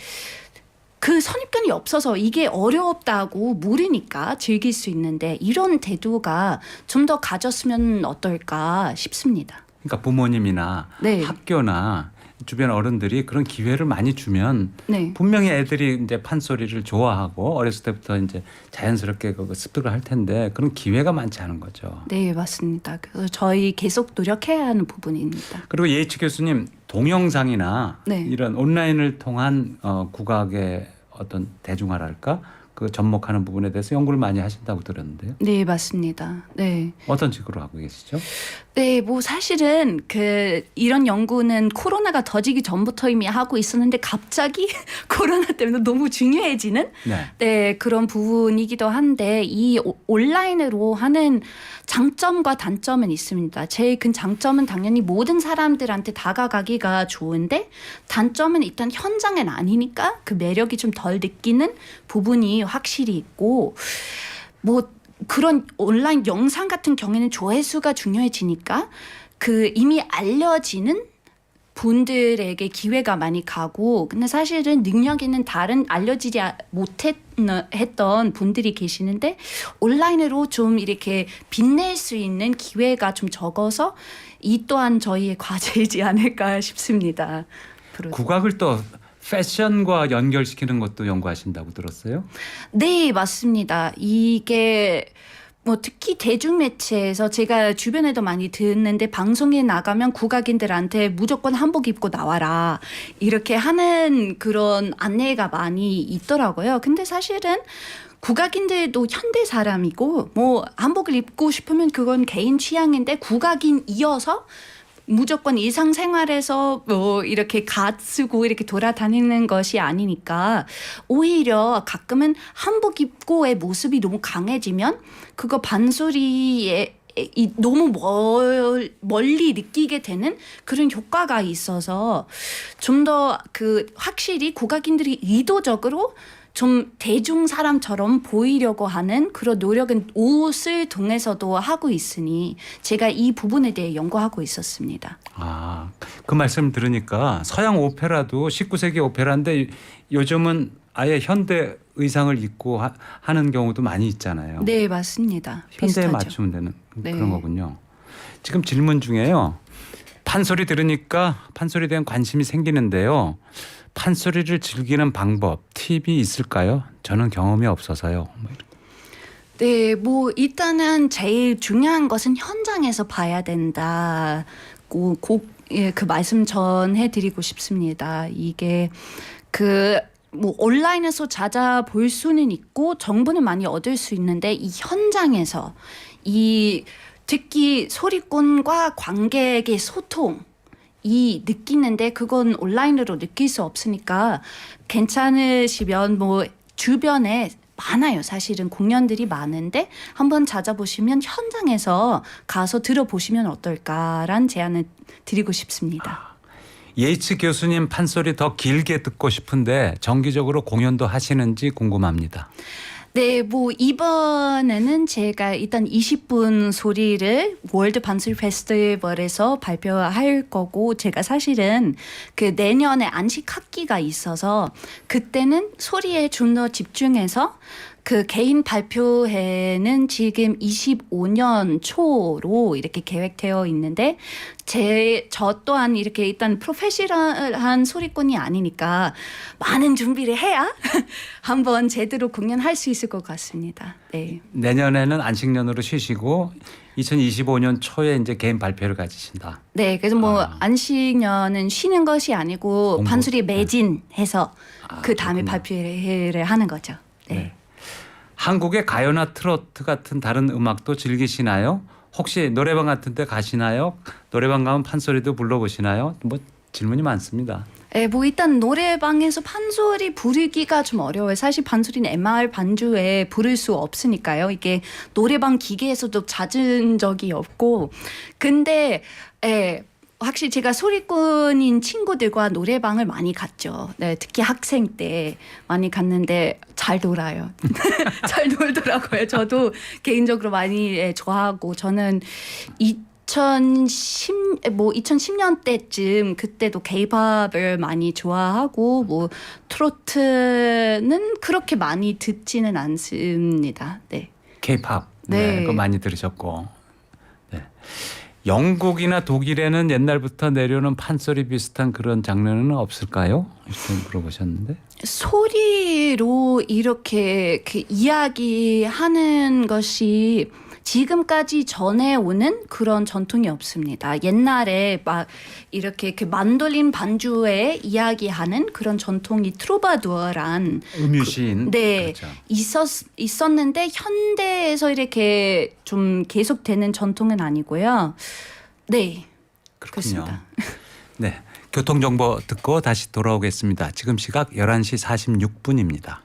그 선입견이 없어서 이게 어렵다고 모르니까 즐길 수 있는데 이런 태도가 좀 더 가졌으면 어떨까 싶습니다. 그러니까 부모님이나 네. 학교나 주변 어른들이 그런 기회를 많이 주면 네. 분명히 애들이 이제 판소리를 좋아하고 어렸을 때부터 이제 자연스럽게 그 습득을 할 텐데 그런 기회가 많지 않은 거죠. 네, 맞습니다. 그래서 저희 계속 노력해야 하는 부분입니다. 그리고 예이치 교수님 동영상이나 네. 이런 온라인을 통한 국악의 어떤 대중화랄까 그 접목하는 부분에 대해서 연구를 많이 하신다고 들었는데요. 네, 맞습니다. 네. 어떤 식으로 하고 계시죠? 네, 뭐 사실은 이런 연구는 코로나가 터지기 전부터 이미 하고 있었는데 갑자기 코로나 때문에 너무 중요해지는 네, 그런 부분이기도 한데 이 온라인으로 하는 장점과 단점은 있습니다. 제일 큰 장점은 당연히 모든 사람들한테 다가가기가 좋은데 단점은 일단 현장엔 아니니까 그 매력이 좀 덜 느끼는 부분이 확실히 있고 뭐 그런 온라인 영상 같은 경우에는 조회수가 중요해지니까 그 이미 알려지는 분들에게 기회가 많이 가고 근데 사실은 능력 있는 다른 알려지지 못했던 분들이 계시는데 온라인으로 좀 이렇게 빛낼 수 있는 기회가 좀 적어서 이 또한 저희의 과제이지 않을까 싶습니다. 앞으로도. 국악을 또 패션과 연결시키는 것도 연구하신다고 들었어요? 네, 맞습니다. 이게 뭐 특히 대중매체에서 제가 주변에도 많이 듣는데 방송에 나가면 국악인들한테 무조건 한복 입고 나와라 이렇게 하는 그런 안내가 많이 있더라고요. 근데 사실은 국악인들도 현대 사람이고 뭐 한복을 입고 싶으면 그건 개인 취향인데 국악인이어서 무조건 일상생활에서 뭐 이렇게 갓 쓰고 이렇게 돌아다니는 것이 아니니까 오히려 가끔은 한복 입고의 모습이 너무 강해지면 그거 반소리에 너무 멀리 느끼게 되는 그런 효과가 있어서 좀 더 확실히 국악인들이 의도적으로 좀 대중 사람처럼 보이려고 하는 그런 노력은 옷을 통해서도 하고 있으니 제가 이 부분에 대해 연구하고 있었습니다. 아, 그 말씀 들으니까 서양 오페라도 19세기 오페라인데 요즘은 아예 현대 의상을 입고 하는 경우도 많이 있잖아요. 네, 맞습니다. 현대에 비슷하죠. 맞추면 되는 네. 그런 거군요. 지금 질문 중에요. 판소리 들으니까 판소리에 대한 관심이 생기는데요. 판소리를 즐기는 방법, 팁이 있을까요? 저는 경험이 없어서요. 네, 뭐 일단은 제일 중요한 것은 현장에서 봐야 된다고 그 말씀 전해드리고 싶습니다. 이게 뭐 온라인에서 찾아볼 수는 있고 정보는 많이 얻을 수 있는데 이 현장에서 특히 소리꾼과 관객의 소통 이 느끼는데 그건 온라인으로 느낄 수 없으니까 괜찮으시면 뭐 주변에 많아요. 사실은 공연들이 많은데 한번 찾아보시면 현장에서 가서 들어보시면 어떨까란 제안을 드리고 싶습니다. 예이츠 교수님 판소리 더 길게 듣고 싶은데 정기적으로 공연도 하시는지 궁금합니다. 네, 뭐 이번에는 제가 일단 20분 소리를 월드 반소리 페스티벌에서 발표할 거고 제가 사실은 내년에 안식 학기가 있어서 그때는 소리에 좀 더 집중해서 그 개인 발표회는 지금 25년 초로 이렇게 계획되어 있는데 저 또한 이렇게 일단 프로페셔널한 소리꾼이 아니니까 많은 준비를 해야 한번 제대로 공연할 수 있을 것 같습니다. 네. 내년에는 안식년으로 쉬시고 2025년 초에 이제 개인 발표를 가지신다. 네, 그래서 뭐 안식년은 쉬는 것이 아니고 공부. 판소리 매진해서 그 다음에 그렇군요. 발표를 하는 거죠. 네. 네. 한국의 가요나 트로트 같은 다른 음악도 즐기시나요? 혹시 노래방 같은 데 가시나요? 노래방 가면 판소리도 불러보시나요? 뭐 질문이 많습니다. 네, 뭐 일단 노래방에서 판소리 부르기가 좀 어려워요. 사실 판소리는 MR 반주에 부를 수 없으니까요. 이게 노래방 기계에서도 찾은 적이 없고, 근데 확실히 제가 소리꾼인 친구들과 노래방을 많이 갔죠. 네, 특히 학생 때 많이 갔는데 잘 놀아요. 잘 놀더라고요. 저도 개인적으로 많이 좋아하고 저는 2010년 때쯤 그때도 K-팝을 많이 좋아하고 뭐 트로트는 그렇게 많이 듣지는 않습니다. 네. K-팝. 네. 네. 그거 많이 들으셨고. 네. 영국이나 독일에는 옛날부터 내려오는 판소리 비슷한 그런 장르는 없을까요? 이렇게 물어보셨는데. 소리로 이렇게 그 이야기하는 것이 지금까지 전해오는 그런 전통이 없습니다. 옛날에 막 이렇게 그 만돌린 반주에 이야기하는 그런 전통이 트로바두어란 음유시인. 네, 그렇죠. 있었는데 현대에서 이렇게 좀 계속되는 전통은 아니고요. 네, 그렇군요. 그렇습니다. 네. 교통정보 듣고 다시 돌아오겠습니다. 지금 시각 11시 46분입니다.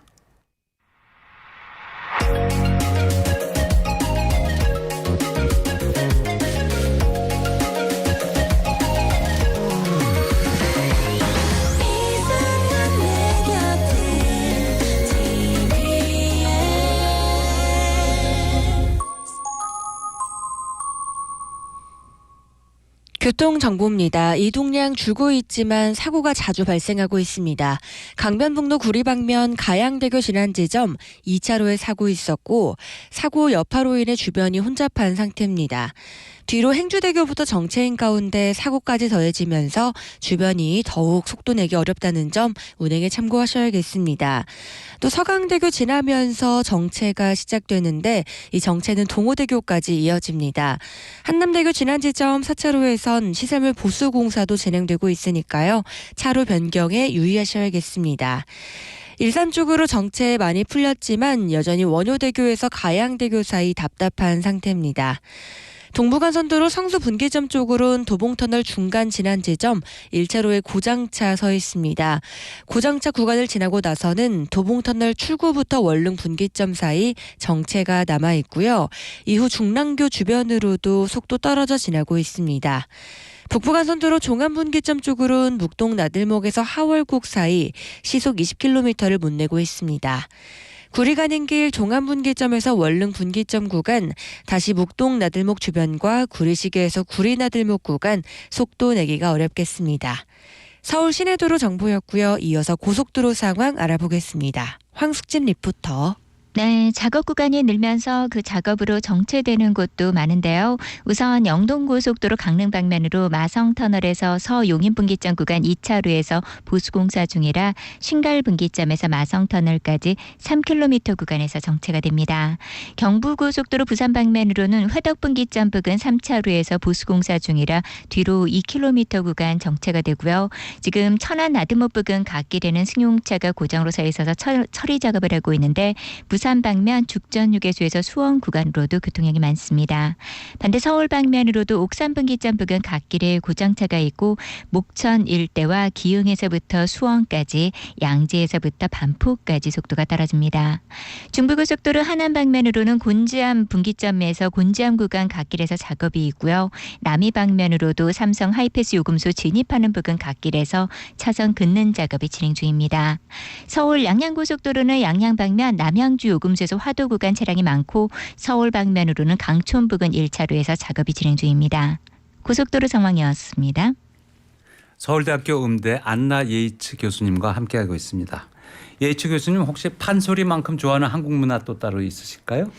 교통정보입니다. 이동량 줄고 있지만 사고가 자주 발생하고 있습니다. 강변북로 구리방면 가양대교 지난지점 2차로에 사고 있었고 사고 여파로 인해 주변이 혼잡한 상태입니다. 뒤로 행주대교부터 정체인 가운데 사고까지 더해지면서 주변이 더욱 속도 내기 어렵다는 점 운행에 참고하셔야겠습니다. 또 서강대교 지나면서 정체가 시작되는데 이 정체는 동호대교까지 이어집니다. 한남대교 지난 지점 4차로에선 시설물 보수 공사도 진행되고 있으니까요. 차로 변경에 유의하셔야겠습니다. 일산 쪽으로 정체 많이 풀렸지만 여전히 원효대교에서 가양대교 사이 답답한 상태입니다. 동부간선도로 성수 분기점 쪽으로는 도봉터널 중간 지난 지점 1차로에 고장차 서 있습니다. 고장차 구간을 지나고 나서는 도봉터널 출구부터 원릉 분기점 사이 정체가 남아 있고요. 이후 중랑교 주변으로도 속도 떨어져 지나고 있습니다. 북부간선도로 종암분기점 쪽으로는 묵동 나들목에서 하월곡 사이 시속 20km를 못 내고 있습니다. 구리 가는 길 종암분기점에서 원릉 분기점 구간, 다시 묵동 나들목 주변과 구리시계에서 구리 나들목 구간 속도 내기가 어렵겠습니다. 서울 시내도로 정보였고요. 이어서 고속도로 상황 알아보겠습니다. 황숙진 리포터. 네, 작업 구간이 늘면서 그 작업으로 정체되는 곳도 많은데요. 우선 영동고속도로 강릉 방면으로 마성터널에서 서용인분기점 구간 2차로에서 보수공사 중이라 신갈분기점에서 마성터널까지 3km 구간에서 정체가 됩니다. 경부고속도로 부산 방면으로는 회덕분기점 부근 3차로에서 보수공사 중이라 뒤로 2km 구간 정체가 되고요. 지금 천안 나들목 부근 갓길에는 승용차가 고장으로 서 있어서 처리 작업을 하고 있는데 부산 방면 죽전휴게소에서 수원 구간으로도 교통량이 많습니다. 반대 서울 방면으로도 옥산분기점 부근 갓길에 고장차가 있고 목천 일대와 기흥에서부터 수원까지 양재에서부터 반포까지 속도가 떨어집니다. 중부고속도로 하남 방면으로는 곤지암 분기점에서 곤지암 구간 갓길에서 작업이 있고요. 남이 방면으로도 삼성 하이패스 요금소 진입하는 부근 갓길에서 차선 긋는 작업이 진행 중입니다. 서울 양양고속도로는 양양 방면 남양주 요금소에서 화도 구간 차량이 많고 서울 방면으로는 강촌 부근 1차로에서 작업이 진행 중입니다. 고속도로 상황이었습니다. 서울대학교 음대 안나 예이츠 교수님과 함께하고 있습니다. 예희치 교수님 혹시 판소리만큼 좋아하는 한국 문화 또 따로 있으실까요?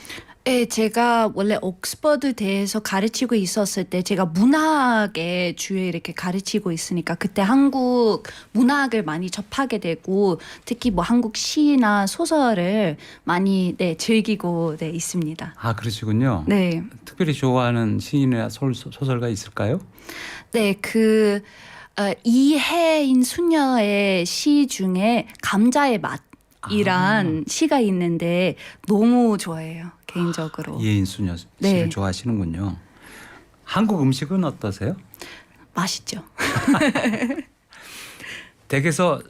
네, 제가 원래 옥스퍼드 대에서 가르치고 있었을 때 제가 문학의 주에 이렇게 가르치고 있으니까 그때 한국 문학을 많이 접하게 되고 특히 뭐 한국 시나 소설을 많이 즐기고 있습니다. 아 그러시군요. 네, 특별히 좋아하는 시인이나 소설가 있을까요? 네, 이혜인 수녀의 시 중에 감자의 맛이란 시가 있는데 너무 좋아해요. 개인적으로. 이혜인수녀 씨를 네. 좋아하시는군요. 한국 음식은 어떠세요? 맛있죠. 댁에서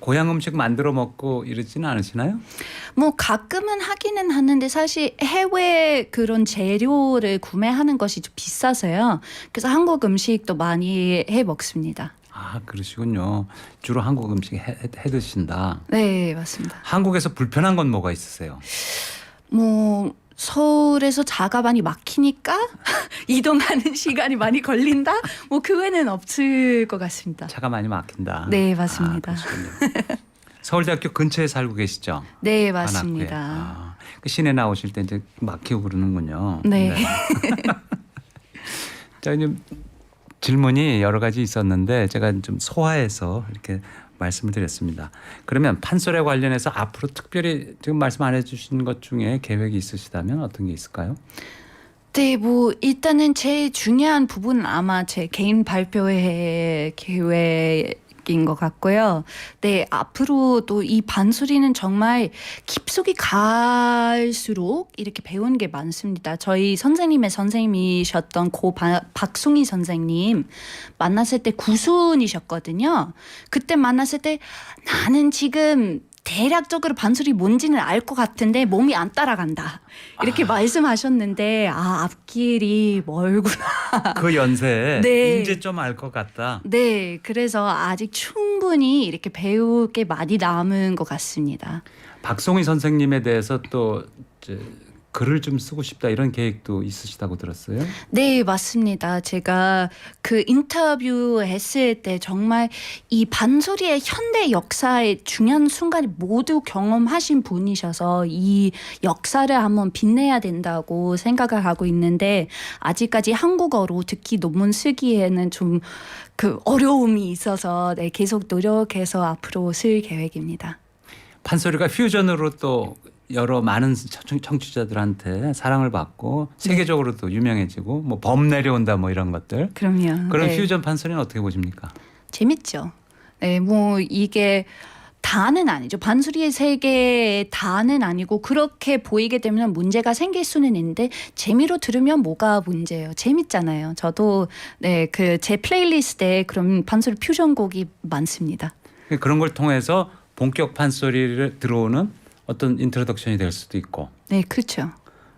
고향 음식 만들어 먹고 이러지는 않으시나요? 뭐 가끔은 하기는 하는데 사실 해외 그런 재료를 구매하는 것이 좀 비싸서요. 그래서 한국 음식도 많이 해 먹습니다. 아 그러시군요. 주로 한국 음식 해 드신다. 네, 맞습니다. 한국에서 불편한 건 뭐가 있으세요? 뭐 서울에서 차가 많이 막히니까 이동하는 시간이 많이 걸린다? 뭐 그 외에는 없을 것 같습니다. 차가 많이 막힌다. 네, 맞습니다. 아, 그러시군요. 서울대학교 근처에 살고 계시죠? 네, 관악구에. 맞습니다. 아, 그 시내 나오실 때 이제 막히고 그러는군요. 네. 자, 이제 질문이 여러 가지 있었는데 제가 좀 소화해서 이렇게 말씀을 드렸습니다. 그러면 판소리에 관련해서 앞으로 특별히 지금 말씀 안 해주신 것 중에 계획이 있으시다면 어떤 게 있을까요? 네, 뭐 일단은 제일 중요한 부분은 아마 제 개인 발표회 계획인 것 같고요. 네, 앞으로 또 이 반소리는 정말 깊숙이 갈수록 이렇게 배운 게 많습니다. 저희 선생님의 선생님이셨던 박송희 선생님 만났을 때 구순이셨거든요. 그때 만났을 때 나는 지금 대략적으로 반소리 뭔지는 알 것 같은데 몸이 안 따라간다. 이렇게 말씀하셨는데 앞길이 멀구나. 그 연세에 네. 이제 좀 알 것 같다. 네, 그래서 아직 충분히 이렇게 배울 게 많이 남은 것 같습니다. 박송희 선생님에 대해서 또 이제 글을 좀 쓰고 싶다 이런 계획도 있으시다고 들었어요. 네, 맞습니다. 제가 그 인터뷰 했을 때 정말 이 반소리의 현대 역사의 중요한 순간을 모두 경험하신 분이셔서 이 역사를 한번 빛내야 된다고 생각을 하고 있는데 아직까지 한국어로 특히 논문 쓰기에는 좀 그 어려움이 있어서 계속 노력해서 앞으로 쓸 계획입니다. 판소리가 퓨전으로 또 여러 많은 청취자들한테 사랑을 받고 세계적으로도 유명해지고 뭐 범 내려온다 뭐 이런 것들. 그럼요. 그런 네. 퓨전 판소리는 어떻게 보십니까? 재밌죠. 네, 뭐 이게 다는 아니죠. 반소리의 세계의 다는 아니고 그렇게 보이게 되면 문제가 생길 수는 있는데 재미로 들으면 뭐가 문제예요. 재밌잖아요. 저도 그 제 플레이리스트에 그런 반소리 퓨전곡이 많습니다. 그런 걸 통해서 본격 판소리를 들어오는 어떤 인트로덕션이 될 수도 있고. 네, 그렇죠.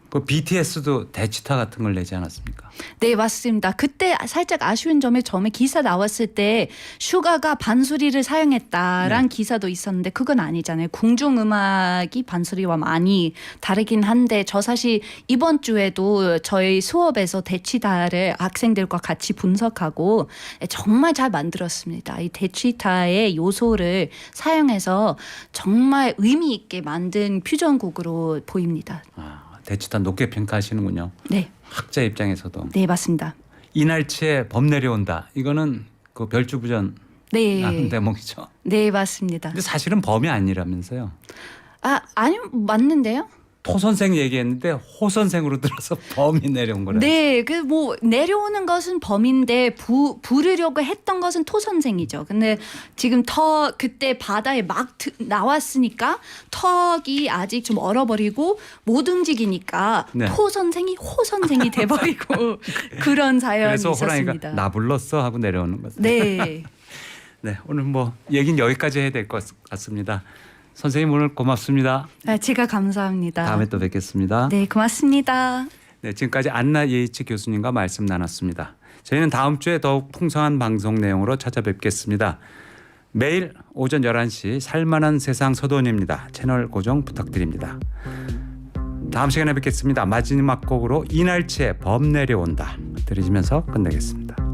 그 BTS도 대치타 같은 걸 내지 않았습니까? 네, 맞습니다. 그때 살짝 아쉬운 점이 처음에 기사 나왔을 때 슈가가 반소리를 사용했다란 기사도 있었는데 그건 아니잖아요. 궁중음악이 반소리와 많이 다르긴 한데 저 사실 이번 주에도 저희 수업에서 대치타를 학생들과 같이 분석하고 정말 잘 만들었습니다. 이 대치타의 요소를 사용해서 정말 의미 있게 만든 퓨전곡으로 보입니다. 대치타 높게 평가하시는군요. 네. 학자 입장에서도. 네, 맞습니다. 이날치에 범 내려온다. 이거는 그 별주부전 네. 나는 대목이죠. 네, 맞습니다. 근데 사실은 범이 아니라면서요. 아니요, 맞는데요? 토 선생 얘기했는데 호 선생으로 들어서 범이 내려온 거라. 네, 그 뭐 내려오는 것은 범인데 부르려고 했던 것은 토 선생이죠. 근데 지금 그때 바다에 막 나왔으니까 턱이 아직 좀 얼어버리고 못 움직이니까 네. 토 선생이 호 선생이 돼버리고 그런 사연이 그래서 있었습니다. 호랑이가 나 불렀어 하고 내려오는 거죠. 네. 네, 오늘 뭐 얘기는 여기까지 해야 될 것 같습니다. 선생님 오늘 고맙습니다. 제가 감사합니다. 다음에 또 뵙겠습니다. 네, 고맙습니다. 네, 지금까지 안나 예희치 교수님과 말씀 나눴습니다. 저희는 다음 주에 더욱 풍성한 방송 내용으로 찾아뵙겠습니다. 매일 오전 11시 살만한 세상 서도원입니다. 채널 고정 부탁드립니다. 다음 시간에 뵙겠습니다. 마지막 곡으로 이날치의 범 내려온다 들으시면서 끝내겠습니다.